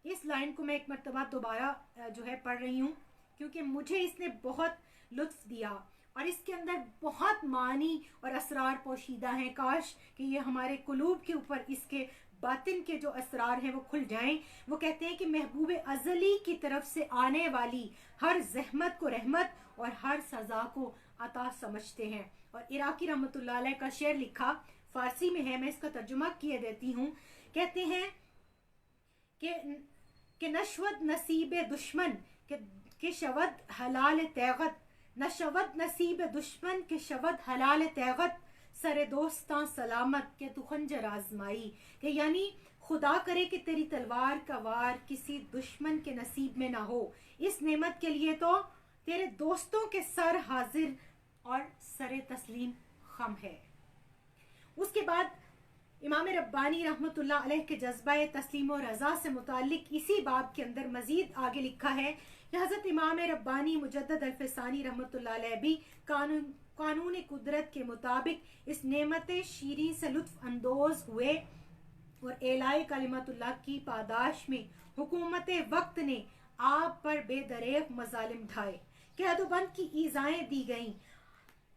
इस लाइन को मैं एक मर्तबा दोबारा जो है पढ़ रही हूँ क्योंकि मुझे इसने बहुत लुत्फ दिया और इसके अंदर बहुत मानी और असरार पोशीदा हैं। काश कि ये हमारे कुलूब के ऊपर इसके बातिन के जो असरार हैं वो खुल जाएं। वो कहते हैं कि महबूब अजली की तरफ से आने वाली हर जहमत को रहमत और हर सजा को अता समझते हैं। और इराकी रहमतुल्लाह अलैह का शेर लिखा, फारसी में है, मैं इसका तर्जुमा किए देती हूँ। कहते हैं कि नशवत नसीब दुश्मन के शवद हलाल तैगत, नशवत नसीब दुश्मन के शवद हलाल तैगत, सरे दोस्तां सलामत के तू खंजर आजमाई। कि यानी खुदा करे कि तेरी तलवार का वार किसी दुश्मन के नसीब में ना हो, इस नेमत के लिए तो तेरे दोस्तों के सर हाजिर और सरे तस्लीम खम है। उसके बाद इमाम रब्बानी रहमतुल्लाह अलैह के जज्बा तस्लीम और रज़ा से मुताल्लिक इसी बाब के अंदर मजीद आगे लिखा है कि हज़रत इमाम रब्बानी मुजद्दद अल्फसानी रहमतुल्लाह अलैह भी कानून कुदरत के मुताबिक इस नेमत शीरीं से लुत्फ अंदोज हुए और एलाए कलिमतुल्लाह की पादाश में हुकूमत वक्त ने आप पर बेदरेग मजालिम ढाए, कैदोबंद की ईज़ाएं दी गईं,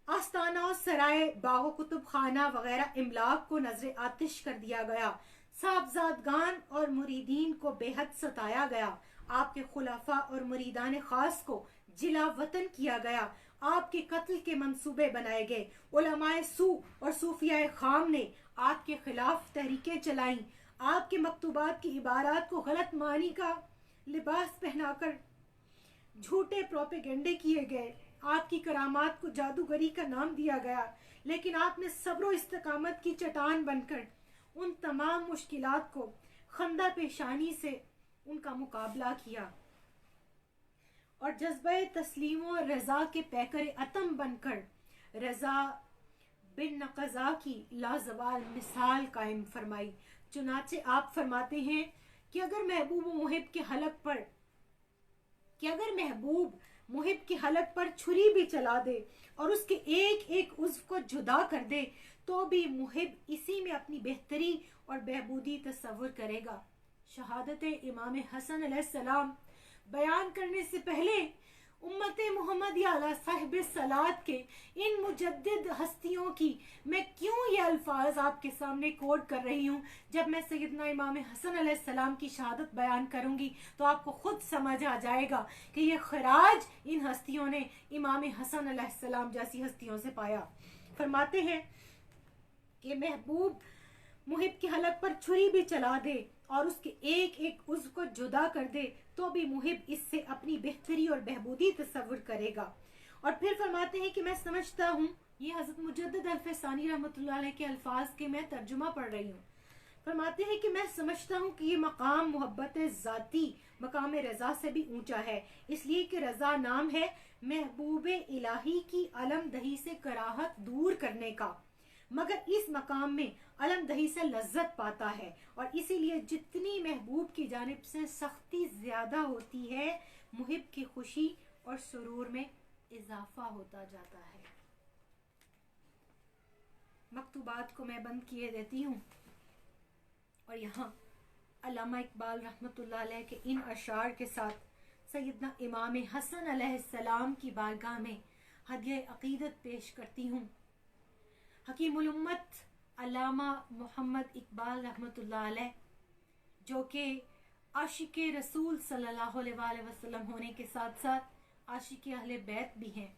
आस्ताना और सराय बागो कुतुब खाना वगैरह इमलाक को नजर आतिश कर दिया गया, साहबजादगान और मुरीदीन को बेहद सताया गया, आपके खुलाफा और मुरीदान खास को जिला वतन किया गया, आपके कत्ल के मंसूबे बनाए गए, उलमाए सू और सूफिया खाम ने आपके खिलाफ तहरीकें चलाई, आपके मकतूबात की इबारात को गलत मानी का लिबास पहनाकर झूठे प्रोपेगेंडे किए गए, आपकी करामात को जादूगरी का नाम दिया गया, लेकिन आपने सब्र इस्तकामत की चट्टान बनकर उन तमाम मुश्किलात को खंदा पेशानी से उनका मुकाबला किया और जज्बा तस्लीम और रजा के पैकर अतम बनकर रजा बिन नक़ज़ा की लाजवाल मिसाल कायम फरमाई। चुनाचे आप फरमाते हैं कि अगर महबूब मुहिब के हलक पर छुरी भी चला दे और उसके एक एक उज़्व को जुदा कर दे तो भी मुहिब इसी में अपनी बेहतरी और बहबूदी तस्वुर करेगा। शहादत इमाम हसन अलैहिस्सलाम बयान करने से पहले उम्मत मुहम्मदिया अला साहिब सलात के इन मुजद्दिद हस्तियों की मैं क्यों ये अल्फाज आपके सामने कोट कर रही हूँ। जब मैं सैयदना इमाम हसन अलैहिस्सलाम की शहादत बयान करूँगी तो आपको खुद समझ आ जाएगा कि ये खराज इन हस्तियों ने इमाम हसन अलैहिस्सलाम जैसी हस्तियों से पाया। फरमाते हैं कि महबूब मुहिब के हलक पर छुरी भी चला दे और उसके एक एक उज़्व को जुदा कर दे तो भी मुहिब इससे अपनी बेहतरी और बहबूदी तस्वुर करेगा। और फिर फरमाते हैं कि मैं समझता हूँ, ये हज़रत मुजद्दिद अल्फसानी रहमतुल्लाह अलैह के अल्फाज के मैं तर्जुमा पढ़ रही हूँ। फरमाते हैं कि मैं समझता हूँ कि ये मकाम मोहब्बत ज़ाती मकाम रज़ा से भी ऊंचा है, इसलिए कि रज़ा नाम है महबूब इलाही की अलमदही से कराहत दूर करने का, मगर इस मकाम में अलमदही से लज्जत पाता है और इसीलिए जितनी महबूब की जानिब से सख्ती ज्यादा होती है मुहिब की खुशी और सुरूर में इजाफा होता जाता है। मकतूबात को मैं बंद किए देती हूँ और यहाँ अल्लामा इकबाल रहमतुल्लाह अलैह के इन अशार के साथ सैयदना इमाम हसन अलैहिस्सलाम की बारगाह में हदिया अकीदत पेश करती हूँ। हकीमुल उम्मत अल्लामा मोहम्मद इकबाल रहमतुल्लाह अलैह जो कि आशिक़े रसूल सल्लल्लाहु अलैहि वसल्लम होने के साथ साथ आशिक़े अहले बैत भी हैं,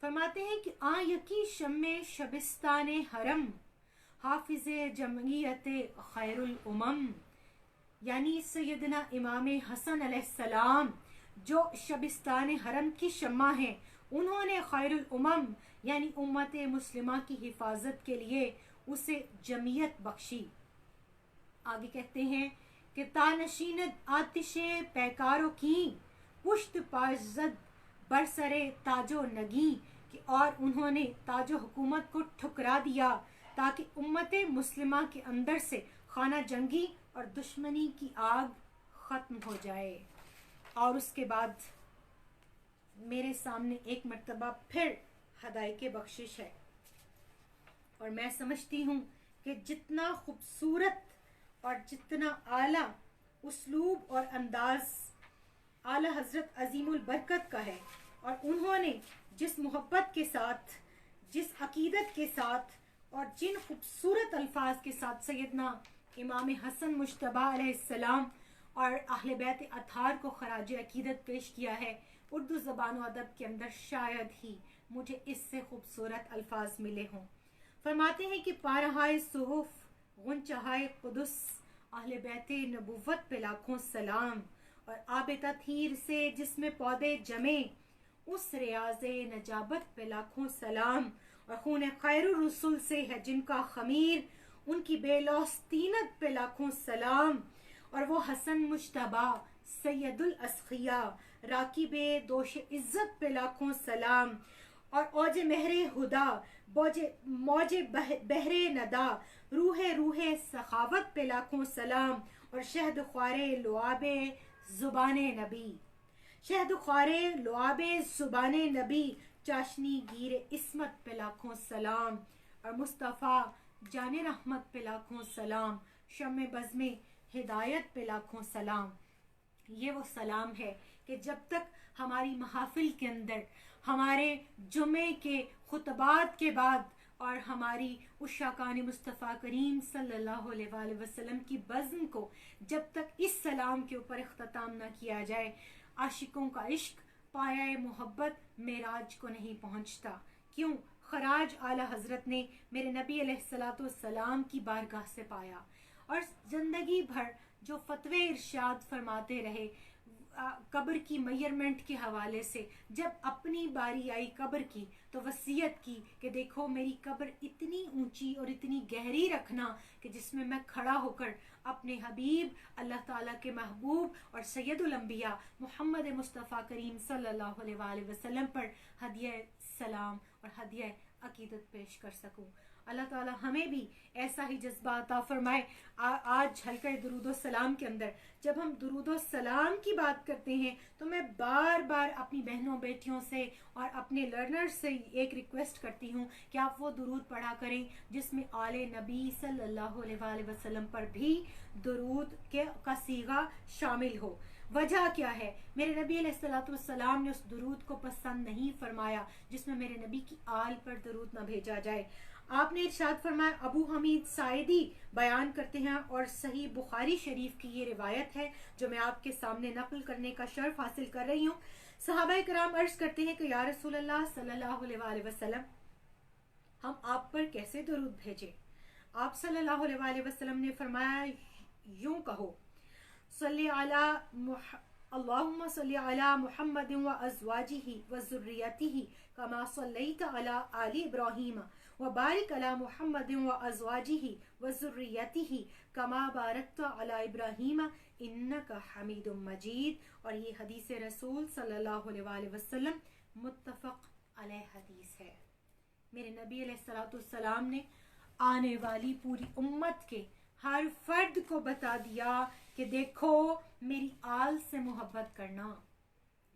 फरमाते हैं कि आ यकी शम्मे शबिस्ताने हरम हाफिज़े जमईयत खैरुल उमम, यानी सैयदना इमाम हसन अलैहिस्सलाम जो शबिस्तान हरम की शम्मा हैं, उन्होंने खैरुल उमम यानी उम्मत मुस्लिमा की हिफाजत के लिए उसे जमीयत बख्शी। आगे कहते हैं कि तानशीन आतिशे पैकारों की पुश्त पाजद बरसरे ताजो नगी कि और उन्होंने ताजो हुकूमत को ठुकरा दिया ताकि उम्मत मुस्लिमा के अंदर से खाना जंगी और दुश्मनी की आग ख़त्म हो जाए। और उसके बाद मेरे सामने एक मर्तबा फिर हदाई के बख्शिश है और मैं समझती हूँ कि जितना खूबसूरत और जितना आला उसलूब और अंदाज आला हजरत अजीमुल बरकत का है और उन्होंने जिस मोहब्बत के साथ, जिस अकीदत के साथ और जिन खूबसूरत अल्फाज के साथ सैयदना इमाम हसन मुश्तबा अलैहिस्सलाम और अहले बैत अतहार को खराज अकीदत पेश किया है। उर्दू ज़बान व अदब के अंदर शायद ही मुझे इससे खूबसूरत अल्फाज मिले हों। फरमाते हैं कि पारहाए सुहुफ गुंचहाए कुदस अहले बैत नबुव्वत पे लाखों सलाम, और आब तथहीर से जिसमें पौधे जमे उस रियाज़े नजाबत पे लाखों सलाम, और खून खैरुर रसूल से है जिनका खमीर उनकी बेलौस तीनत पे लाखों सलाम, और वो हसन मुश्तबा सैयदुल अस्खिया राकिबे दोष इज्जत पे लाखों सलाम, और औजे महरे हुदा मौजे बहरे नदा रूहे रूहे सखावत पे लाखों सलाम, और शहद ख्वारे लुआबे जुबाने नबी, शहद ख्वारे लुआबे जुबाने नबी चाशनी गिरे इस्मत पे लाखों सलाम, और मुस्तफ़ा जाने रहमत पे लाखों सलाम, शम्मे बज़्मे हिदायत पे लाखों सलाम। ये वो सलाम है कि जब तक हमारी महफिल के अंदर हमारे जुमे के खुतबात के बाद और हमारी उस शाकान मुस्तफ़ा करीम सल्लल्लाहु अलैहि वसल्लम की बज़्म को जब तक इस सलाम के ऊपर इख्तिताम ना किया जाए, आशिकों का इश्क पाया मोहब्बत मेराज को नहीं पहुंचता। क्यों? खराज आला हज़रत ने मेरे नबी अलैहिस्सलातु वस्सलाम की बारगाह से पाया, और ज़िंदगी भर जो फतवे इरशाद फरमाते रहे कब्र की मेजरमेंट के हवाले से, जब अपनी बारी आई कब्र की तो वसीयत की कि देखो मेरी कब्र इतनी ऊंची और इतनी गहरी रखना कि जिसमें मैं खड़ा होकर अपने हबीब अल्लाह ताला के महबूब और सैयदुल अंबिया मोहम्मद मुस्तफ़ा करीम सल्लल्लाहु अलैहि वसल्लम पर हदिया सलाम और हदिया अकीदत पेश कर सकूं। अल्लाह ताला हमें भी ऐसा ही जज्बा अता फरमाए। आज हल्का दुरूदो सलाम के अंदर जब हम दुरूदो सलाम की बात करते हैं तो मैं बार बार अपनी बहनों बेटियों से और अपने लर्नर्स से एक रिक्वेस्ट करती हूँ कि आप वो दुरूद पढ़ा करें जिसमें आले नबी सल्लल्लाहु अलैहि वसल्लम पर भी दुरूद का सीगा शामिल हो। वजह क्या है? मेरे नबी अलैहिस्सलाम ने उस दुरूद को पसंद नहीं फरमाया जिसमें मेरे नबी की आल पर दुरूद न भेजा जाए। आपने इरशाद फरमाया, अबू हमीद साइदी बयान करते हैं और सही बुखारी शरीफ की ये रिवायत है जो मैं आपके सामने नकल करने का शर्फ हासिल कर रही हूँ। सहाबाए किराम अर्ज करते हैं कि या रसूल अल्लाह सल्लल्लाहु अलैहि वसल्लम, हम आप पर कैसे दुरूद भेजें? आप सल्लल्लाहु अलैहि वसल्लम ने फरमाया, यूं कहो, सल्ली अला अल्लाहुम्मा सल्ली अला मुहम्मदिन व अज़वाजिही व ज़ुर्रियतिही कमा सल्लैता अला आलि इब्राहीम व बारिक अला मुहम्मदिन व अज़वाजिही व ज़ुर्रियतिही कमा बारकता अला इब्राहीम इन्नका हमीदुम मजीद। और ये हदीस रसूल सल्लल्लाहु अलैहि वसल्लम मुत्तफ़क़ अलैह हदीस है। मेरे नबी अलैहिस्सलाम ने आने वाली पूरी उम्मत के हर फर्द को बता दिया कि देखो मेरी आल से मोहब्बत करना।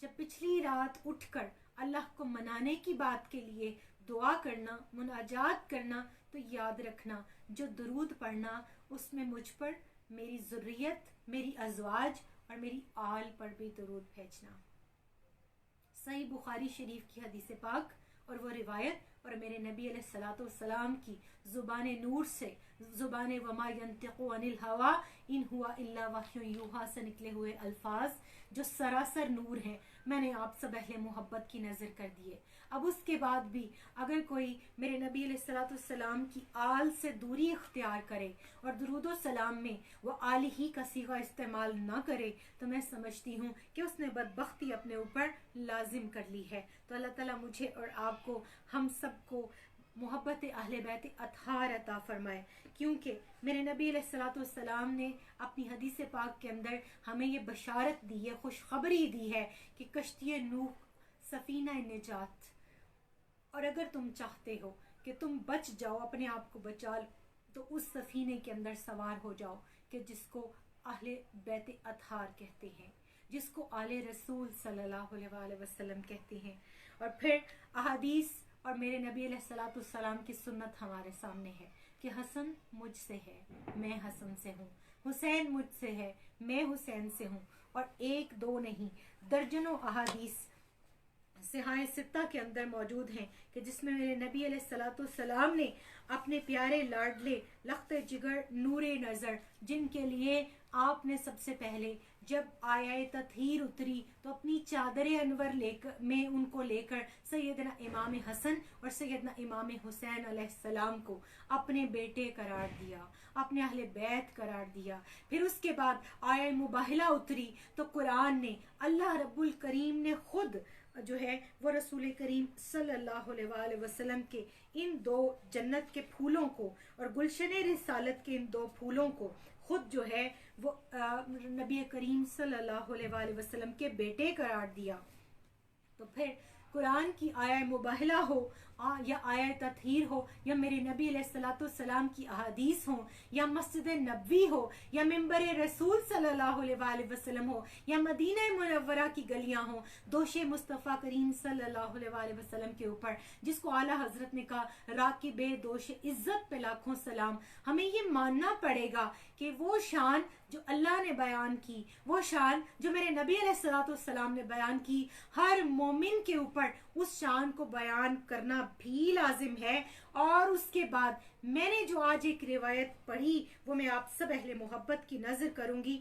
जब पिछली रात उठकर अल्लाह को मनाने की बात के लिए दुआ करना, मुनाजात करना, तो याद रखना जो दुरूद पढ़ना उसमें मुझ पर, मेरी ज़ुर्रियत, मेरी अज़वाज और मेरी आल पर भी दुरूद भेजना। सही बुखारी शरीफ की हदीस पाक और वो रिवायत और मेरे नबी अलैहिस्सलाम की ज़ुबान नूर से, ज़ुबान वमा यंतिक़ु अनिल हवा इन हुआ इल्ला वह्युन यूहा से निकले हुए अल्फाज जो सरासर नूर हैं, मैंने आप सब अहले मोहब्बत की नज़र कर दिए। अब उसके बाद भी अगर कोई मेरे नबी अलैहिस्सलाम की आल से दूरी इख्तियार करे और दुरूद व सलाम में वो आल ही का सीगा इस्तेमाल ना करे तो मैं समझती हूँ कि उसने बदबख्ती अपने ऊपर लाजिम कर ली है। तो अल्लाह ताला मुझे और आपको, हम सबको मोहब्बत अहले बैत अतहार अता फरमाए, क्योंकि मेरे नबी अलैहिस्सलाम ने अपनी हदीस पाक के अंदर हमें ये बशारत दी है, खुशखबरी दी है कि कश्ती नूह, सफीना निजात, और अगर तुम चाहते हो कि तुम बच जाओ, अपने आप को बचा लो, तो उस सफीने के अंदर सवार हो जाओ कि जिसको अहले बैत अतहार कहते हैं, जिसको आले रसूल सल्लल्लाहु अलैहि वसल्लम कहते हैं। और फिर अहादीस और मेरे नबी अलैहिस्सलाम की सुन्नत हमारे सामने है कि हसन मुझसे है, मैं हसन से हूँ, हुसैन मुझसे है, मैं हुसैन से हूँ, और एक दो नहीं दर्जनों अहादीस सिहाए सित्ता के अंदर मौजूद हैं कि जिसमें मेरे नबी अलैहिस्सलाम ने अपने प्यारे लाडले लख्ते जिगर नूरे नज़र, जिनके लिए आपने सबसे पहले जब आया ततहीर उतरी तो अपनी चादर अनवर लेकर में उनको लेकर सैयदना इमाम हसन और सैयदना इमाम हुसैन अलैहिस्सलाम को अपने बेटे करार दिया, अपने अहले बैत करार दिया। फिर उसके बाद आया मुबाहिला उतरी तो कुरान ने, अल्लाह रब्बुल करीम ने खुद जो है वो रसूल करीम सल्लल्लाहु अलैहि वसल्लम के इन दो जन्नत के फूलों को और गुलशन रिसालत के इन दो फूलों को खुद जो है वो नबी करीम सल्लल्लाहु अलैहि वसल्लम के बेटे करार दिया। तो फिर कुरान की आया मुबाहिला हो या आया ततहीर हो या मेरे नबी अलैहिस्सलाम की अहादीस हो या मस्जिद नबवी हो या मिंबर रसूल सल्लल्लाहु अलैहि वसल्लम हो या मदीना मुनव्वरा की गलियां हो, दोशे मुस्तफ़ा करीम सल्लल्लाहु अलैहि वसल्लम के ऊपर जिसको आला हजरत ने कहा राकिबे दोश इज्जत पे लाखों सलाम। हमें ये मानना पड़ेगा कि वो शान जो अल्लाह ने बयान की, वो शान जो मेरे नबी अलैहिस्सलाम ने बयान की, हर मोमिन के ऊपर उस शान को बयान करना भी लाजिम है। और उसके बाद मैंने जो आज एक रिवायत पढ़ी वो मैं आप सब अहले मोहब्बत की नजर करूंगी।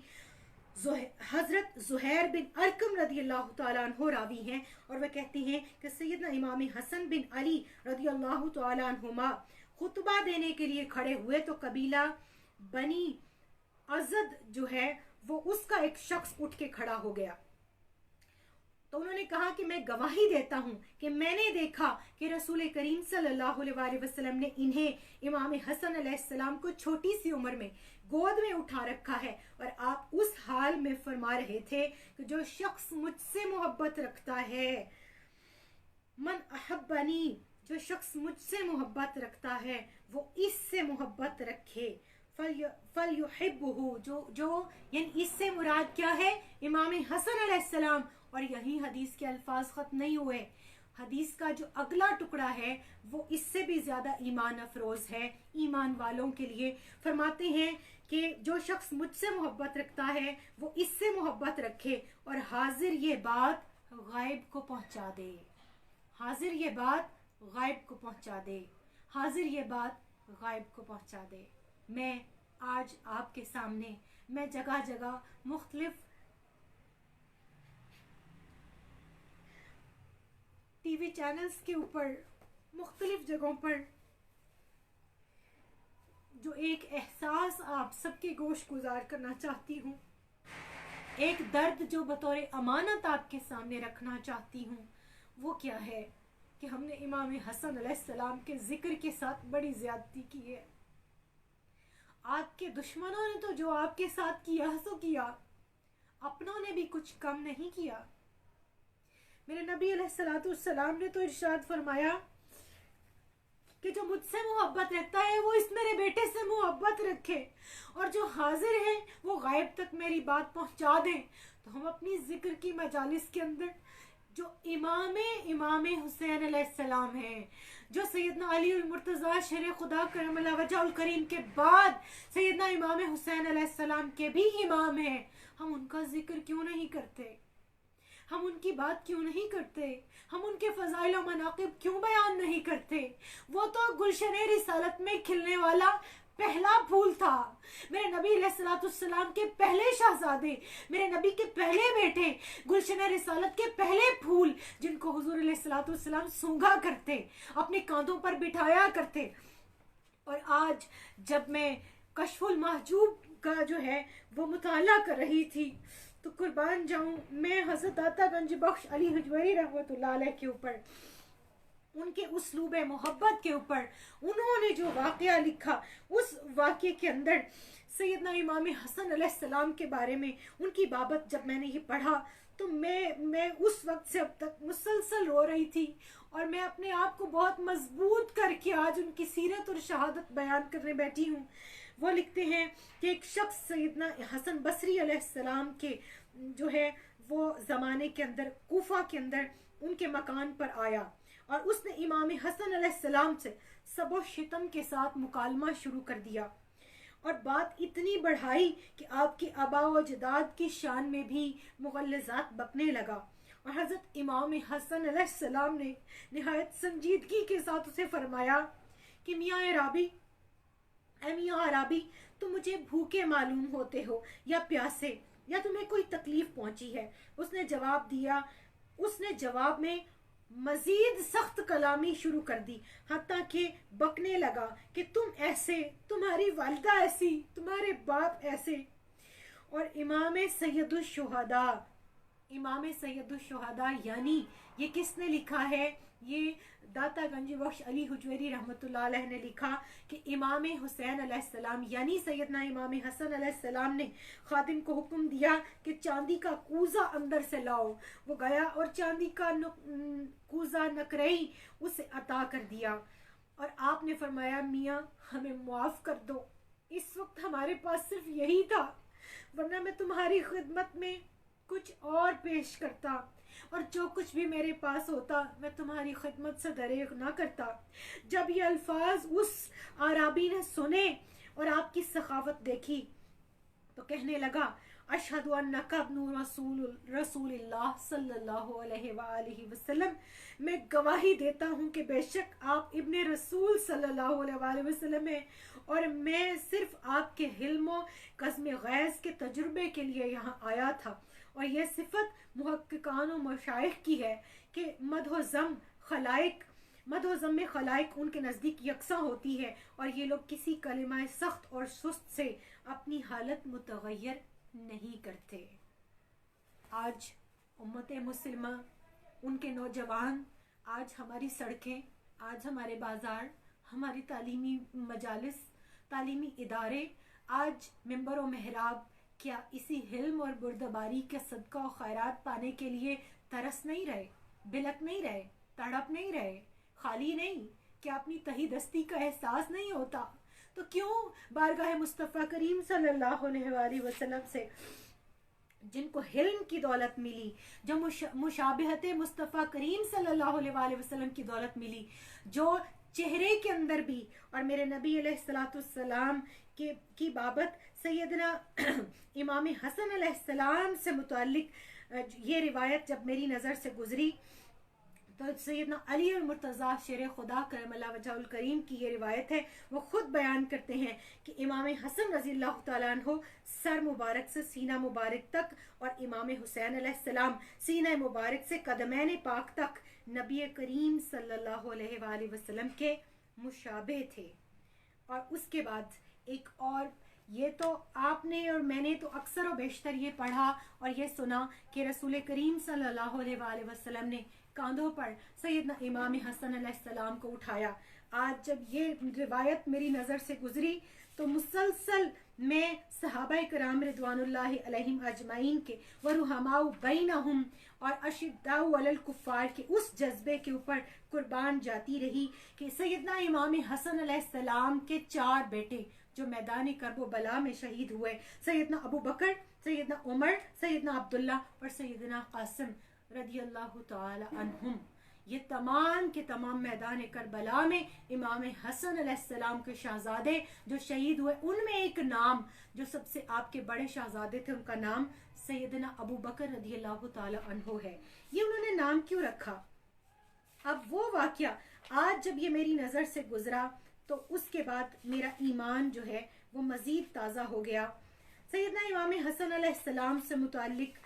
हजरत जुहैर बिन अरकम रदी अल्लाह तआला अन्हु रावी हैं और वह कहते हैं कि सैयदना इमाम हसन बिन अली रदी अल्लाह तआला अन्हुमा खुतबा देने के लिए खड़े हुए तो कबीला बनी अजद जो है वो उसका एक शख्स उठ के खड़ा हो गया। तो उन्होंने कहा कि मैं गवाही देता हूं कि मैंने देखा कि रसूल करीम सल्लल्लाहु अलैहि वसल्लम ने इन्हें इमाम हसन अलैहिस्सलाम को छोटी सी उम्र में गोद में उठा रखा है और आप उस हाल में फरमा रहे थे कि जो शख्स मुझसे मोहब्बत रखता है, मन अहब्बनी, जो शख्स मुझसे मोहब्बत रखता है वो इससे मोहब्बत रखे, फल युहिब्बुहु, जो यानी इससे मुराद क्या है, इमाम हसन अलैहिस्सलाम। और यही हदीस के अल्फाज खत्म नहीं हुए, हदीस का जो अगला टुकड़ा है वो इससे भी ज्यादा ईमान अफरोज है ईमान वालों के लिए। फरमाते हैं कि जो शख्स मुझसे मोहब्बत रखता है वो इससे मोहब्बत रखे और हाजिर ये बात गायब को पहुंचा दे, हाजिर ये बात गायब को पहुंचा दे, हाजिर ये बात गायब को पहुंचा दे। मैं आज आपके सामने मैं जगह जगह मुख्तलिफ टीवी चैनल्स के ऊपर मुख्तलिफ जगहों पर जो एक एहसास आप सबके गोश गुजार करना चाहती हूँ, एक दर्द जो बतौर अमानत आपके सामने रखना चाहती हूँ, वो क्या है कि हमने इमाम हसन अलैहिस्सलाम के जिक्र के साथ बड़ी ज्यादती की है। आपके दुश्मनों ने तो जो आपके साथ किया सो किया, अपनों ने भी कुछ कम नहीं किया। मेरे नबी अलैहिस्सलाम ने तो इरशाद फरमाया कि जो मुझसे मोहब्बत रखता है वो इस मेरे बेटे से मोहब्बत रखे और जो हाजिर है वो गायब तक मेरी बात पहुंचा दें। तो हम अपनी जिक्र की मजालिस के अंदर जो इमाम हुसैन अलैहिस्सलाम हैं, जो सैयदना अली उल मुर्तज़ा शेर खुदा करमल्लाहु वजहुल करीम के बाद सैयदना इमाम हुसैन अलैहिस्सलाम के भी इमाम हैं, हम उनका जिक्र क्यों नहीं करते, हम उनकी बात क्यों नहीं करते, हम उनके फजाइल और मनाकिब क्यों बयान नहीं करते। वो तो गुलशन रिसालत में खिलने वाला पहला फूल था, मेरे नबी अलैहिस्सलाम के पहले शहजादे, मेरे नबी के पहले बेटे, गुलशन रिसालत के पहले फूल जिनको हुजूर अलैहिस्सलाम सूंघा करते, अपने कांधों पर बिठाया करते। और आज जब मैं कशफुल महजूब का जो है वो मुताला कर रही थी तो कुर्बान जाऊं मैं हज़रत दाता गंज बख्श अली हजवरी रहमतुल्लाह अलैह के ऊपर, उनके उसलूब मोहब्बत के ऊपर उन्होंने जो वाक़या लिखा, उस वाक़े के अंदर सैयदना इमाम हसन अलैहिस्सलाम के बारे में उनकी बाबत जब मैंने ये पढ़ा तो मैं उस वक्त से अब तक मुसलसल रो रही थी और मैं अपने आप को बहुत मजबूत करके आज उनकी सीरत और शहादत बयान करने बैठी हूँ। वो लिखते हैं कि एक शख्स सैयदना हसन बसरी अलैहिस्सलाम के जो है वो ज़माने के अंदर कूफा के अंदर उनके मकान पर आया और उसने इमाम हसन अलैहिस्सलाम से सबो शितम के साथ मुकालमा शुरू कर दिया और बात इतनी बढ़ाई कि आपकी आबा व जदाद की शान में भी मुगल्लज़ात बकने लगा और हज़रत इमाम हसन अलैहिस्सलाम ने निहायत संजीदगी के साथ उसे फरमाया कि मियाँ अराबी, ऐ मियाँ अराबी, तुम मुझे भूखे मालूम होते हो या प्यासे, या तुम्हें कोई तकलीफ पहुंची है। उसने जवाब दिया, उसने जवाब में मजीद सख्त कलामी शुरू कर दी, हत्ता कि बकने लगा कि तुम ऐसे, तुम्हारी वालिदा ऐसी, तुम्हारे बाप ऐसे। और इमाम सैयदुश-शुहदा यानी ये किसने लिखा है? ये दाता गंज बख्श अली हुजवेरी रहमतुल्लाह अलैह ने लिखा कि इमाम हुसैन अलैहिस्सलाम यानी सैयदना इमाम हसन अलैहिस्सलाम ने खादिम को हुक्म दिया कि चांदी का कूजा अंदर से लाओ। वो गया और चांदी का कूजा नकरई उसे अता कर दिया। और आपने फरमाया, मियाँ हमें माफ़ कर दो, इस वक्त हमारे पास सिर्फ यही था, वरना मैं तुम्हारी खिदमत में कुछ और पेश करता, और जो कुछ भी मेरे पास होता मैं तुम्हारी खिदमत से दरेग ना करता। जब ये अल्फाज उस आराबी ने सुने और आपकी सखावत देखी तो कहने लगा, अशहदु अन्नका इब्नु रसूलिल्लाह सल्लल्लाहु अलैहि वसल्लम, मैं गवाही देता हूँ कि बेशक आप इब्ने रसूल सल्लल्लाहु अलैहि वसल्लम हैं, और मैं सिर्फ आपके हिल्म कज़्म गैज़ के तजुर्बे के लिए यहाँ आया था। और यह सिफत मुहक्किकान व मशाइख की है कि मदह ज़म में खलाइक उनके नज़दीक यकसा होती है, और ये लोग किसी कलिमा सख्त और सुस्त से अपनी हालत मुतगय्यर नहीं करते। आज उम्मत मुस्लिमा, उनके नौजवान, आज हमारी सड़कें, आज हमारे बाज़ार, हमारी तालीमी मजालिस, तालीमी इदारे, आज मिंबर व महराब, क्या इसी हिल्म और बुर्दबारी के सदका और खैरात पाने के लिए तरस नहीं रहे, बिलक नहीं रहे, तड़प नहीं रहे, खाली नहीं? क्या अपनी तही दस्ती का एहसास नहीं होता? तो क्यों बारगाह मुस्तफ़ा करीम सल्लल्लाहु अलैहि वसल्लम से, जिनको हिल्म की दौलत मिली, जो मुशाबहत मुस्तफ़ा करीम सल्लल्लाहु अलैहि वसल्लम की दौलत मिली, जो चेहरे के अंदर भी, और मेरे नबी अलैहिस्सलाम की बाबत सैयदना इमाम हसन अलैहिस्सलाम से मुताल्लिक ये रिवायत जब मेरी नज़र से गुजरी तो सैयदना अली और मुर्तज़ा शेर खुदा करमल्लाहु वजहुल करीम की ये रिवायत है। वो ख़ुद बयान करते हैं कि इमाम हसन रज़ियल्लाहु तआला अन्हु सर मुबारक से सीना मुबारक तक, और इमाम हुसैन अलैहिस्सलाम सीना मुबारक से कदमैन पाक तक नबी करीम सल्लल्लाहु अलैहि वसल्लम के मुशाबे थे। और उसके बाद एक और, ये तो आपने और मैंने तो अक्सर और बेशतर ये पढ़ा और ये सुना कि रसूल करीम सल्लल्लाहु अलैहि वसल्लम ने कांधों पर सैयदना इमाम हसन अलैहिस्सलाम को उठाया। आज जब ये रिवायत मेरी नज़र से गुजरी तो मुसलसल मैं सहाबा कराम रिदवानुल्लाहि अलैहिम अजमाइन के व रुहमाउ बैनहुम और अशिद्दाउ अलल कुफ़ार के उस जज्बे के ऊपर कुर्बान जाती रही कि सैयदना इमाम हसन अलैहिस्सलाम के 4 बेटे जो मैदान करबला में शहीद हुए, सैयदना अबू बकर, सैयदना उमर, सैयदना अब्दुल्ला और सैयदना कासिम रदियल्लाहु ताला अन्हुम, ये तमाम के तमाम मैदान करबला में इमाम हसन अलैहिस्सलाम के शहजादे जो शहीद हुए, उनमें एक नाम जो सबसे आपके बड़े शहजादे थे, उनका नाम सैयदना अबू बकर रदियल्लाहु ताला अन्हु है। ये उन्होंने नाम क्यों रखा? अब वो वाक़या आज जब ये मेरी नज़र से गुजरा तो उसके बाद मेरा ईमान जो है वो मज़ीद ताज़ा हो गया। सैयदना इमाम हसन अलैहिस्सलाम से मुताल्लिक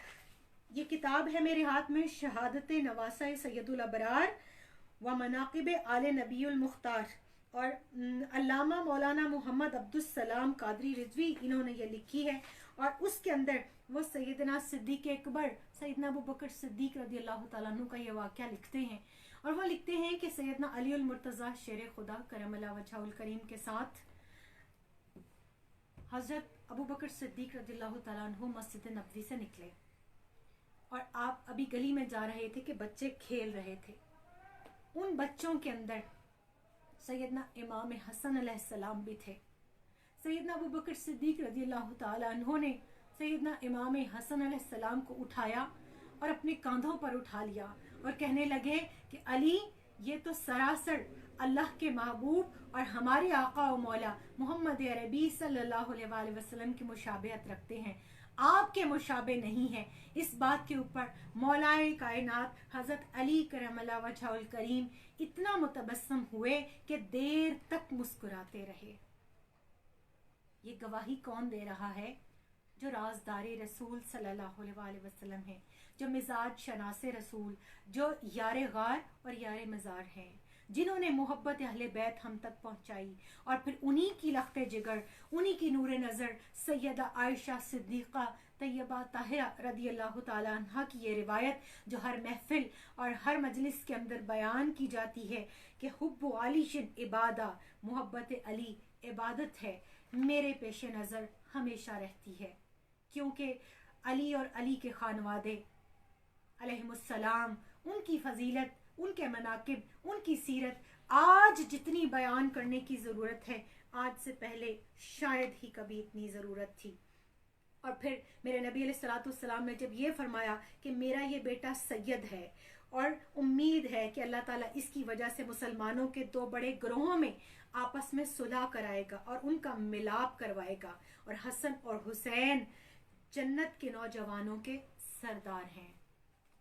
ये किताब है मेरे हाथ में, शहादत नवासा सैयदुल अबरार व मनाक़िब आले नबीउल मुख्तार, और अल्लामा मौलाना मोहम्मद अब्दुस्सलाम कादरी रिजवी इन्होंने ये लिखी है। और उसके अंदर वो सैयदना सिद्दीक़ अकबर सैयदना अबू बकर सिद्दीक़ रज़ियल्लाहु ताला अन्हु का ये वाक़या लिखते हैं। और वो लिखते हैं कि सैयदना अली उल मुर्तज़ा शेर खुदा करमल्लाहु वजहुल करीम के साथ हज़रत अबू बकर सिद्दीक़ रज़ियल्लाहु ताला अन्हु मस्जिद नबवी से निकले, और आप अभी गली में जा रहे थे कि बच्चे खेल रहे थे। उन बच्चों के अंदर सैयदना इमाम हसन अलैहिस्सलाम भी थे। सैयदना अबू बकर सिद्दीक़ रज़ियल्लाहु ताला अन्हु ने सैयदना इमाम हसन अलैहिस्सलाम को उठाया और अपने कंधों पर उठा लिया और कहने लगे कि अली, ये तो सरासर अल्लाह के महबूब और हमारे आका व मौला मोहम्मद अरबी सल्लल्लाहु अलैहि वसल्लम की मुशाबहत रखते हैं। आपके मुशाबे नहीं है। इस बात के ऊपर मौलाए कायनात हज़रत अली करमल्लाहु वजहुल करीम इतना मुतबस्सम हुए कि देर तक मुस्कुराते रहे। ये गवाही कौन दे रहा है? जो राजदारी रसूल सल्लल्लाहु अलैहि वसल्लम है, जो मिजाज शनासे रसूल, जो यार गार और यार मज़ार हैं, जिन्होंने मोहब्बत अहले बैत हम तक पहुंचाई। और फिर उन्हीं की लख्ते जिगर, उन्हीं की नूर नज़र सैयदा आयशा सिद्दीक़ा तैयबा ताहिरा रदी अल्लाह ताला अन्हा की ये रिवायत जो हर महफिल और हर मजलिस के अंदर बयान की जाती है कि हुब्बु अलीशिन इबादा, मोहब्बत अली इबादत है, मेरे पेश नज़र हमेशा रहती है। क्योंकि अली और अली के खानवादे अलैहिमुस्सलाम, उनकी फजीलत, उनके मनाकिब, उनकी सीरत आज जितनी बयान करने की ज़रूरत है, आज से पहले शायद ही कभी इतनी ज़रूरत थी। और फिर मेरे नबी अलैहिस्सलाम ने जब ये फरमाया कि मेरा ये बेटा सैयद है और उम्मीद है कि अल्लाह ताला इसकी वजह से मुसलमानों के दो बड़े ग्रोहों में आपस में सुलह कराएगा और उनका मिलाप करवाएगा, और हसन और हुसैन जन्नत के नौजवानों के सरदार हैं।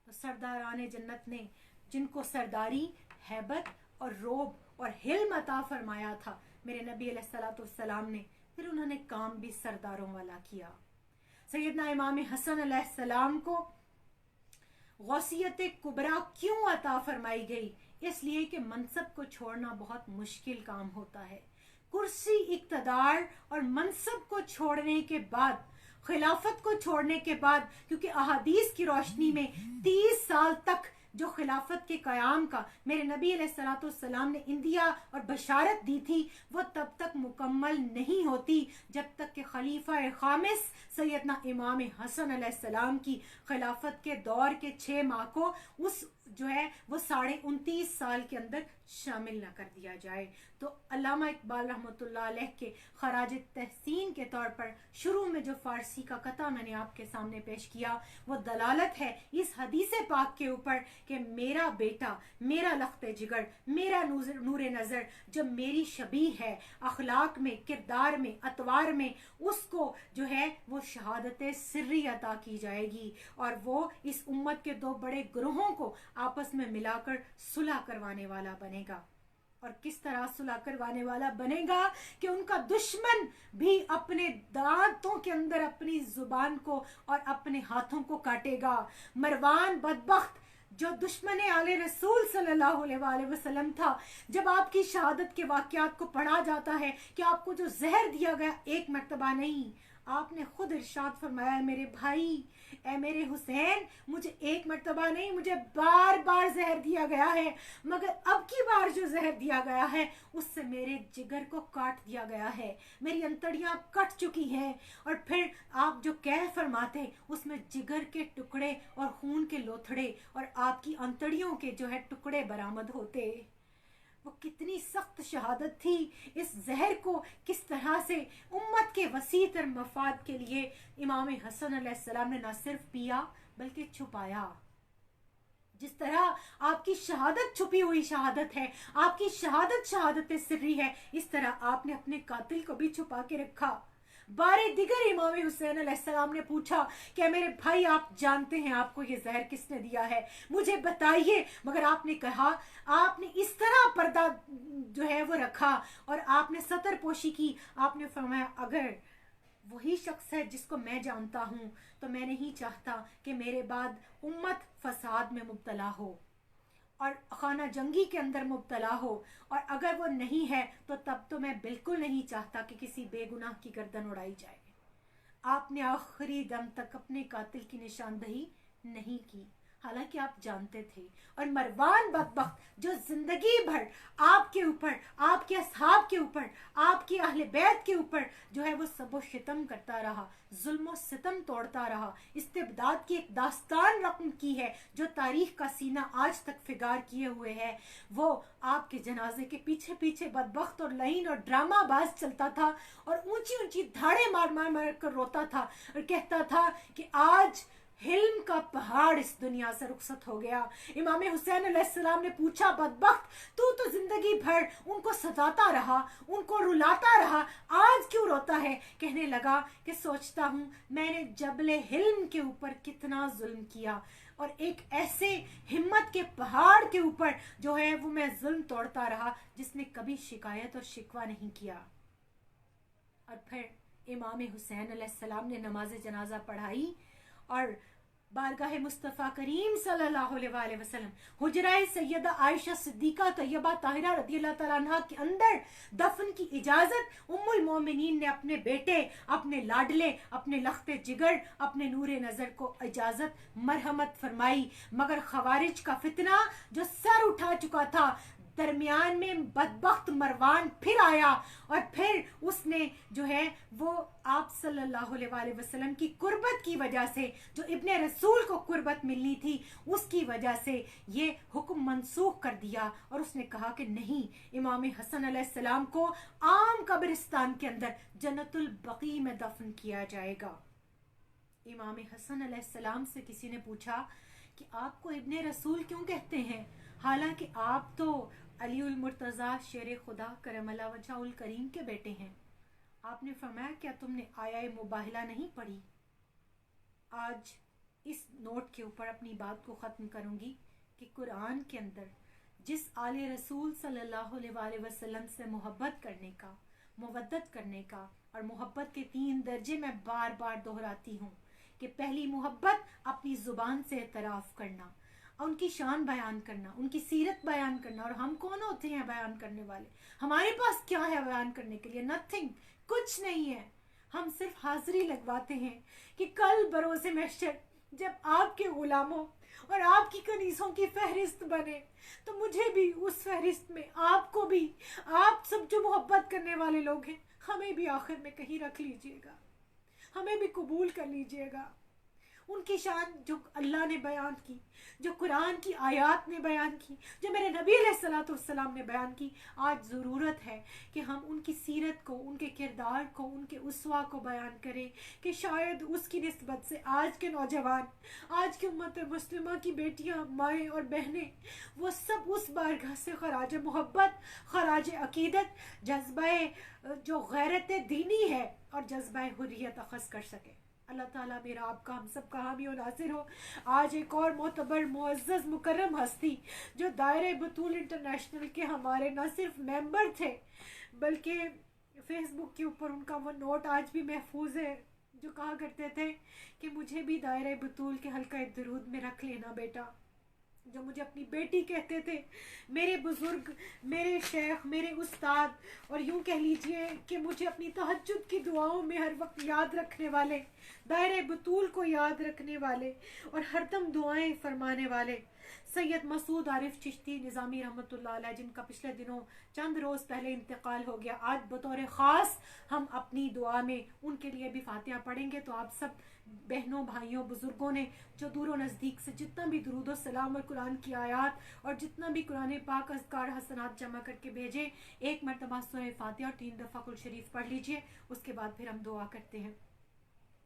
तो सरदारान जन्नत ने जिनको सरदारी, हैबत और रोब और हिल्म अता फरमाया था मेरे नबी अलैहिस्सलाम ने, फिर उन्होंने काम भी सरदारों वाला किया। सैयदना इमाम हसन अलैहिस्सलाम को गौसियत कुबरा क्यों अता फरमाई गई? इसलिए कि मनसब को छोड़ना बहुत मुश्किल काम होता है। कुर्सी, इक्तदार और मनसब को छोड़ने के बाद, खिलाफत को छोड़ने के बाद, क्योंकि अहादीस की रोशनी में 30 साल तक जो खिलाफत के क़याम का मेरे नबी अलैहिस्सलाम ने इंदिया और बशारत दी थी, वो तब तक मुकम्मल नहीं होती जब तक कि खलीफा खामिस सैयदना इमाम हसन अलैहिस्सलाम की खिलाफत के दौर के 6 माह को उस जो है वो 29.5 साल के अंदर शामिल न कर दिया जाए। तो अल्लामा इकबाल रहमतुल्लाह अलैह के खराज तहसीन के तौर पर शुरू में जो फारसी का कता मैंने आपके सामने पेश किया, वो दलालत है इस हदीस पाक के ऊपर कि मेरा बेटा, मेरा लख्ते जिगर, मेरा नूर नज़र, जो मेरी शबी है अखलाक में, किरदार में, अतवार में, उसको जो है वो शहादत सिर्री अता की जाएगी और वो इस उम्मत के दो बड़े ग्रोहों को आपस में मिलाकर सुलह करवाने वाला बनेगा। और किस तरह सुलह करवाने वाला बनेगा कि उनका दुश्मन भी अपने दांतों के अंदर अपनी जुबान को और अपने हाथों को काटेगा। मरवान बदबख्त जो दुश्मन आले रसूल सल्लल्लाहु अलैहि वसल्लम था, जब आपकी शहादत के वाक़यात को पढ़ा जाता है कि आपको जो जहर दिया गया एक मर्तबा नहीं, आपने खुद इरशाद फरमाया, मेरे भाई, ए मेरे हुसैन, मुझे एक मर्तबा नहीं, मुझे बार बार जहर दिया गया है, मगर अब की बार जो जहर दिया गया है उससे मेरे जिगर को काट दिया गया है, मेरी अंतड़ियां कट चुकी हैं। और फिर आप जो कह फरमाते उसमें जिगर के टुकड़े और खून के लोथड़े और आपकी अंतड़ियों के जो है टुकड़े बरामद होते। वो कितनी सख्त शहादत थी। इस जहर को किस तरह से उम्मत के वसीतर मफाद के लिए इमाम हसन अलैहिस्सलाम ने न सिर्फ पिया बल्कि छुपाया। जिस तरह आपकी शहादत छुपी हुई शहादत है, आपकी शहादत शहादत सिर्री है, इस तरह आपने अपने कातिल को भी छुपा के रखा। बारे दिगर इमाम हुसैन अलैहिस्सलाम ने पूछा कि मेरे भाई, आप जानते हैं आपको ये जहर किसने दिया है, मुझे बताइए। मगर आपने कहा, आपने इस तरह पर्दा जो है वो रखा और आपने सतर पोशी की। आपने फरमाया, अगर वही शख्स है जिसको मैं जानता हूं तो मैं नहीं चाहता कि मेरे बाद उम्मत फसाद में मुब्तला हो और खाना जंगी के अंदर मुब्तला हो, और अगर वो नहीं है तो तब तो मैं बिल्कुल नहीं चाहता कि किसी बेगुनाह की गर्दन उड़ाई जाए। आपने आखिरी दम तक अपने कातिल की निशानदही नहीं की, हालांकि आप जानते थे। और मरवान बदबख्त जो जिंदगी भर आपके ऊपर, आपके असहाब के ऊपर, आपके अहले बैत के ऊपर जो है वो सबो शितम करता रहा, जुल्म सितम तोड़ता रहा, इस्तिबदाद की एक दास्तान रकम की है जो तारीख का सीना आज तक फिगार किए हुए है। वो आपके जनाजे के पीछे पीछे बदबख्त और लईन और ड्रामाबाज चलता था और ऊंची ऊंची धाड़े मार मार मार कर रोता था और कहता था कि आज हिल्म का पहाड़ इस दुनिया से रुखसत हो गया। इमाम हुसैन अलैहिस्सलाम ने पूछा, बदबख्त, तू तो जिंदगी भर उनको सताता रहा, उनको रुलाता रहा, आज क्यों रोता है? कहने लगा कि सोचता हूँ मैंने जबले हिल्म के ऊपर कितना जुल्म किया, और एक ऐसे हिम्मत के पहाड़ के ऊपर जो है वो मैं जुल्म तोड़ता रहा, जिसने कभी शिकायत और शिकवा नहीं किया। और फिर इमाम हुसैन अलैहिस्सलाम ने नमाज जनाजा पढ़ाई और बारगाह मुस्तफ़ा करीम सल्लल्लाहु अलैहि वसल्लम हुजराए सैयदा आयशा सिद्दीका तैयबा ताहिरा रदियल्लाहु तआला अन्हा के अंदर दफन की इजाज़त उम्मुल मोमिनीन ने अपने बेटे, अपने लाडले, अपने लख्ते जिगर, अपने नूरे नज़र को इजाज़त मरहमत फरमाई। मगर खवारिज का फितना जो सर उठा चुका था, दरमियान में बदबख्त मरवान फिर आया और फिर उसने जो है वो आप सल्लल्लाहु अलैहि वसल्लम की कुर्बत की वजह से, जो इब्ने रसूल को कुर्बत मिलनी थी उसकी वजह से ये हुक्म मनसूख कर दिया। और उसने कहा कि नहीं, इमाम हसन अलैहिस्सलाम को आम कब्रिस्तान के अंदर जन्नतुल बकी में दफन किया जाएगा। इमाम हसन अलैहिस्सलाम से किसी ने पूछा कि आपको इब्ने रसूल क्यों कहते हैं, हालांकि आप तो अलीउल मुर्तज़ा शेर खुदा करमल्ला वजहुल करीम के बेटे हैं। आपने फरमाया, क्या तुमने आया मुबाहिला नहीं पढ़ी? आज इस नोट के ऊपर अपनी बात को ख़त्म करूंगी कि कुरान के अंदर जिस आले रसूल सल्लल्लाहु अलैहि वसल्लम से मोहब्बत करने का, मुवद्दत करने का, और मोहब्बत के 3 दर्जे मैं बार बार दोहराती हूँ कि पहली मोहब्बत अपनी ज़ुबान से एतराफ़ करना, उनकी शान बयान करना, उनकी सीरत बयान करना। और हम कौन होते हैं बयान करने वाले? हमारे पास क्या है बयान करने के लिए? नथिंग, कुछ नहीं है। हम सिर्फ हाजिरी लगवाते हैं कि कल बरोज़े महशर जब आपके गुलामों और आपकी कनीसों की फहरिस्त बने तो मुझे भी उस फहरिस्त में, आपको भी, आप सब जो मोहब्बत करने वाले लोग हैं, हमें भी आखिर में कहीं रख लीजिएगा, हमें भी कबूल कर लीजिएगा। उनकी शान जो अल्लाह ने बयान की, जो कुरान की आयत ने बयान की, जो मेरे नबी अलैहिस्सलाम ने बयान की, आज ज़रूरत है कि हम उनकी सीरत को, उनके किरदार को, उनके उस्वा को बयान करें कि शायद उसकी निस्बत से आज के नौजवान, आज की उम्मत मुस्लिमा की बेटियां, माएँ और बहनें, वो सब उस बारगाह से खराज मोहब्बत, खराज अकीदत, जज्बा जो गैरत दीनी है और जज्बा हुर्रियत अखज़ कर सके। अल्लाह ताला मेरा आपका, हम सब का हामी और नासिर हो। आज एक और मोतबर मुअज़्ज़ज़ मुकर्रम हस्ती जो दायरे बतूल इंटरनेशनल के हमारे न सिर्फ मेंबर थे बल्कि फेसबुक के ऊपर उनका वो नोट आज भी महफूज है, जो कहा करते थे कि मुझे भी दायरे बतूल के हल्का दुरूद में रख लेना बेटा। जो मुझे अपनी बेटी कहते थे, मेरे बुजुर्ग, मेरे शेख, मेरे उस्ताद, और यूं कह लीजिए कि मुझे अपनी तहज्जुद की दुआओं में हर वक्त याद रखने वाले, दायरे बतूल को याद रखने वाले और हरदम दुआएं फरमाने वाले सैयद मसूद आरिफ चिश्ती निज़ामी रहमतुल्लाह अलैह, जिनका पिछले दिनों चंद रोज़ पहले इंतकाल हो गया। आज बतौर ख़ास हम अपनी दुआ में उनके लिए भी फातिहा पढ़ेंगे। तो आप सब बहनों, भाइयों, बुज़ुर्गों ने जो दूर और नज़दीक से जितना भी दुरूद और सलाम और कुरान की आयत और जितना भी कुरान पाक अज़कार हसनात जमा करके भेजे, एक मरतबा सूरह फातिहा और 3 दफ़ा कुल शरीफ पढ़ लीजिए। उसके बाद फिर हम दुआ करते हैं।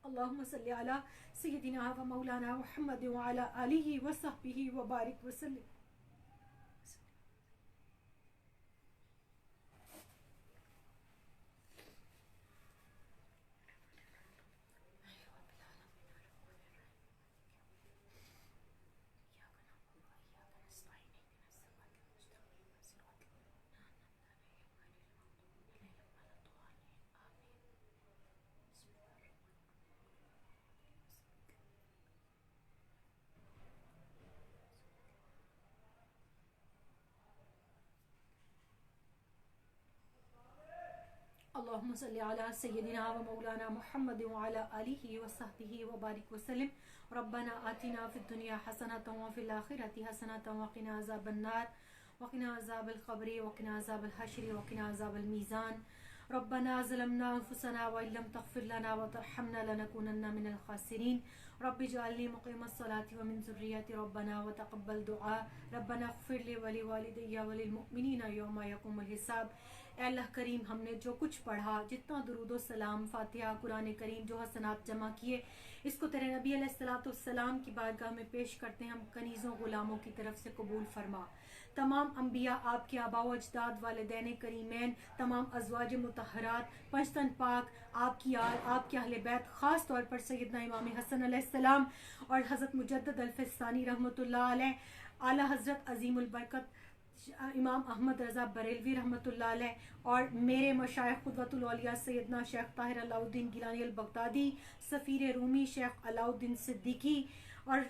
अल्लाहुम्मा सल्ली अला सय्यदिना व मौलाना मुहम्मद व अला आलिहि व सहबिहि व बारिक वसल्लम। अल्लाहुम्मा सल्ली अला सय्यदिना व मौलाना मुहम्मद व अला आलिहि व सहबिहि व बारिक वसल्लम। रब्बना आतिना फिद दुनिया हसनतन व फिल आखिरति हसनतन व क़िना अज़ाबन नार व क़िना अज़ाबल क़ब्र व क़िना अज़ाबल हश्र व क़िना अज़ाबल मीज़ान। रब्बना ज़लमना अनफुसना व इल्लम तग़फ़िर लना व तरहमना लनकूनन्ना मिनल ख़ासिरीन। रब्बि जअलनी मुक़ीमस सलाति व मिन ज़ुर्रिय्यति रब्बना व तक़ब्बल दुआ। रब्बना इग़फ़िर ली व लिवालिदैया व लिल मुअ्मिनीना यौमा यक़ूमुल हिसाब। अल्लाह करीम हमने जो कुछ पढ़ा, जितना दुरूद सलाम, फातिहा, कुरान करीम, जो हसनात जमा किए, इसको तेरे नबी अलैहिस्सलाम की बारगाह में पेश करते हैं। हम कनीज़ों गुलामों की तरफ से कबूल फरमा। तमाम अम्बिया, आपके आबा व अजदाद, वालिदैन करीमैन, तमाम अज़वाज मुतहरात, पंचतन पाक, आपके अहले बैत, ख़ास तौर पर सैयदना इमाम हसन अलैहिस्सलाम और हज़रत मुजद्दद अल-फ़िस्तानी रहमतुल्लाह अलैह, आला हज़रत अज़ीमुल बरकत इमाम अहमद रज़ा बरेलवी रहमतुल्लाह अलैह और मेरे मशाइख़ क़ुद्वतुल औलिया सैयदना शेख ताहिर अलाउद्दीन गिलानी अल बगदादी, सफ़ीर रूमी शेख अलाउद्दीन सिद्दीकी और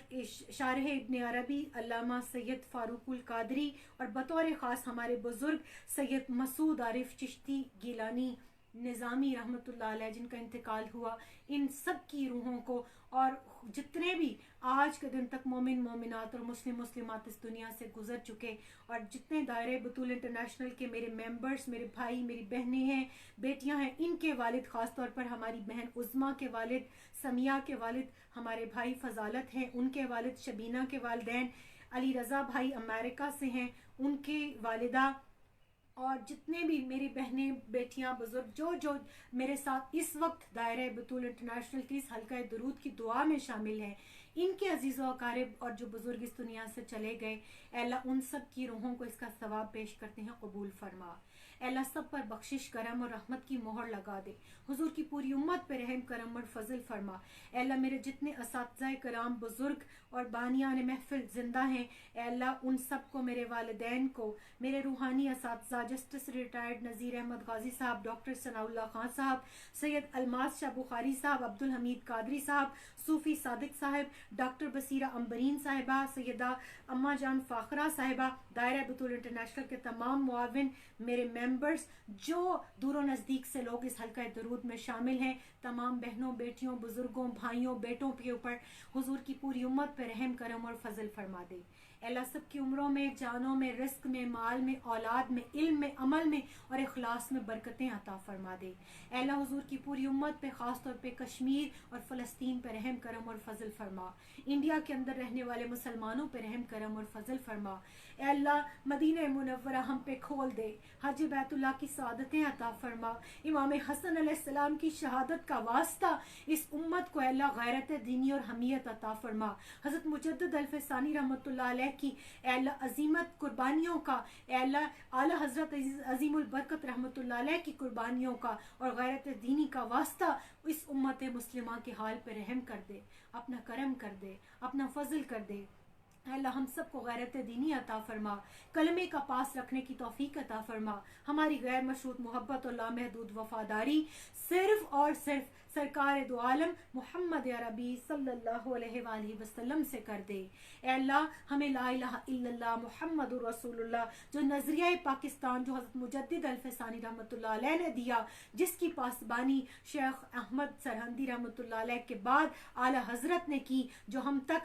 शारह इब्न अरबी अल्लामा सैयद फ़ारूकुल कादरी और बतौर ख़ास हमारे बुज़ुर्ग सैयद मसूद आरिफ चिश्ती गिलानी निज़ामी रहमतुल्लाह अलैह जिनका इंतकाल हुआ, इन सब की रूहों को और जितने भी आज के दिन तक मोमिन मोमिनात और मुस्लिम मुस्लिमात इस दुनिया से गुजर चुके और जितने दायरे बतूल इंटरनेशनल के मेरे मेंबर्स, मेरे भाई, मेरी बहनें हैं, बेटियां हैं, इनके वालिद, ख़ास तौर पर हमारी बहन उज़मा के वालिद, समिया के वालिद, हमारे भाई फ़जालत हैं, उनके वालिद, शबीना के वालिदैन, अली रज़ा भाई अमेरिका से हैं, उनके वालिदा और जितने भी मेरी बहनें, बेटियां, बुजुर्ग जो मेरे साथ इस वक्त दायरे बतूल इंटरनेशनल की इस हल्का दुरूद की दुआ में शामिल हैं, इनके अजीज़ व अकारिब और जो बुजुर्ग इस दुनिया से चले गए, अल्लाह उन सब की रूहों को इसका सवाब पेश करते हैं, कबूल फरमा। अल्लाह सब पर बख्शिश, करम और रहमत की मोहर लगा दे। हुजूर की पूरी उम्मत पे रहम, करम और फजल फरमा। अल्लाह मेरे जितने असातिज़ाए कराम, बुजुर्ग और बानियान महफिल जिंदा हैं, अल्लाह उन सब को, मेरे वालिदैन को, मेरे रूहानी असातिज़ा जस्टिस रिटायर्ड नज़ीर अहमद गाजी साहब, डॉक्टर सनाउल्लाह खान साहब, सैयद अलमास शाह बुखारी साहब, अब्दुल हमीद कादरी साहब, सूफ़ी सादिक साहब, डॉक्टर बसीरा अम्बरीन साहिबा, सैयदा अम्मा जान फ़ाखरा साहिबा, दायरा बतूल इंटरनेशनल के तमाम मुआविन, मेरे मेंबर्स, जो दूर नज़दीक से लोग इस हल्का दुरूद में शामिल हैं, तमाम बहनों, बेटियों, बुजुर्गों, भाइयों, बेटों के ऊपर हुजूर की पूरी उम्मत पर रहम, करम और फजल फरमा दे। अल्लाह सब की उम्रों में, जानों में, रिस्क में, माल में, औलाद में, इल्म में, अमल में और इखलास में बरकतें अता फरमा दे। अल्लाह हुजूर की पूरी उम्मत पे, ख़ास तौर पे कश्मीर और फ़लस्तीन पे रहम, करम और फजल फरमा। इंडिया के अंदर रहने वाले मुसलमानों पे रहम, करम और फजल फरमा। अल्लाह मदीना मुनव्वरा हम पे खोल दे, हज बैतुल्लाह की सादतें अता फरमा। इमाम हसन अलैहिस्सलाम की शहादत का वास्ता इस उम्मत को अल्लाह गैरत दीनी और हमियत अता फरमा। हज़रत मुजद्दद अल-फ़िसानी रहमतुल्लाह अलैह की अल्लाह अजीमत कुर्बानियों का, अल्लाह आला हज़रत अजीमुल बरकत रहमतुल्लाह अलैह की कुर्बानियों का और गैरत दीनी का वास्ता इस उम्मत मुस्लिमा के हाल पर रहम कर दे, अपना करम कर दे, अपना फजल कर दे। अल्लाह हम सबको गैरत दीनी अता फरमा, कलमे का पास रखने की तौफीक अता फरमा। हमारी गैर मशरूत मोहब्बत और लामहदूद वफादारी सिर्फ और सिर्फ सरकार दो आलम मोहम्मद अरबी सल्लल्लाहु अलैहि वसल्लम से कर दे। अल्लाह हमें ला इलाहा इल्लल्लाह मुहम्मदुर रसूलुल्लाह, जो नजरिया पाकिस्तान, जो हज़रत मुजद्दिद अल-फ़िसानी रहमतुल्लाह अलैह ने दिया, जिसकी पासबानी शेख अहमद सरहंदी रहमतुल्लाह अलैह के बाद आला हज़रत ने की, जो हम तक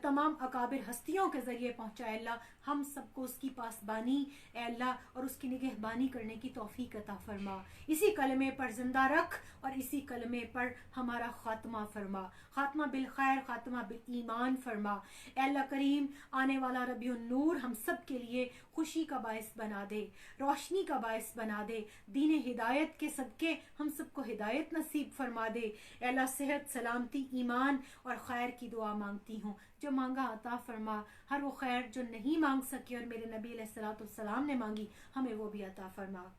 तमाम अकाबिर हस्तियों के ज़रिए पहुँचा, अल्लाह हम सबको उसकी पासबानी अल्लाह और उसकी निगहबानी करने की तौफीक अता फरमा। इसी कलमे पर जिंदा रख और इसी कलमे पर हमारा खात्मा फरमा, खात्मा बिल खैर, खात्मा बिल ईमान फरमा। अल्लाह करीम आने वाला रबीउन नूर हम सब के लिए खुशी का बायस बना दे, रोशनी का बायस बना दे, दीन हिदायत के सदके हम सबको हिदायत नसीब फरमा दे। अल्लाह सेहत, सलामती, ईमान और खैर की दुआ मांगती हूँ। जो मांगा अता फरमा, हर वो खैर जो नहीं मांग सके और मेरे नबी अलैहिस्सलाम ने मांगी, हमें वो भी अता फरमा।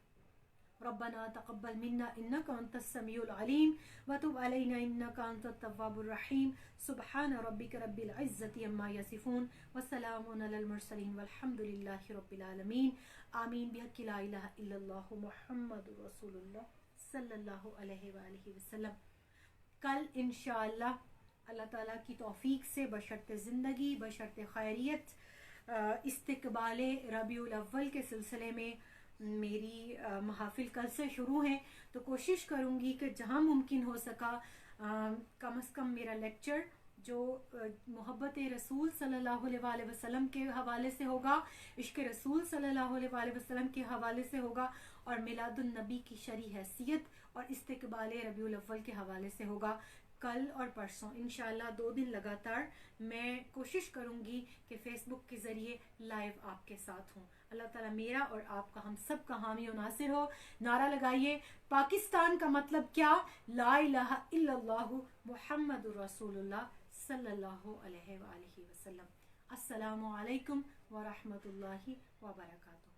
रब्बना तक़ब्बल मिन्ना इन्नका अंतस समीउल अलीम व तुब अलैना इन्नका अंतत तव्वाबुर रहीम। सुब्हान रब्बिका रब्बिल इज़्ज़ति अम्मा यसिफून व सलामुन अलल मुरसलीन वल्हम्दुलिल्लाहि रब्बिल आलमीन। आमीन बिहक़्क़ि ला इलाहा इल्लल्लाहु मुहम्मदुर रसूलुल्लाह सल्लल्लाहु अलैहि वसल्लम। कल इंशाअल्लाह अल्लाह ताला की तौफीक से बशर्ते ज़िंदगी, बशर्ते खैरियत, इस्तक़बाले रबीउल अव्वल के सिलसिले में मेरी महफ़िल कल से शुरू हैं, तो कोशिश करूँगी कि जहाँ मुमकिन हो सका कम से कम मेरा लेक्चर जो मोहब्बत रसूल सल्लल्लाहु अलैहि वसल्लम के हवाले से होगा, इश्क़ रसूल सल्लल्लाहु अलैहि वसल्लम के हवाले से होगा और मिलादुन नबी की शरई हैसियत और इस्तक़बाल रबीउल अव्वल के हवाले से होगा। कल और परसों इंशाल्लाह 2 दिन लगातार मैं कोशिश करूंगी कि फेसबुक के ज़रिए लाइव आपके साथ हूँ। अल्लाह ताला मेरा और आपका, हम सब का हामी और नासिर हो। नारा लगाइए, पाकिस्तान का मतलब क्या? ला इलाहा इल्लल्लाहु मुहम्मदुर रसूलुल्लाह सल्लल्लाहु अलैहि वसल्लम। अस्सलामु अलैकुम व रहमतुल्लाहि व बरकातुहू।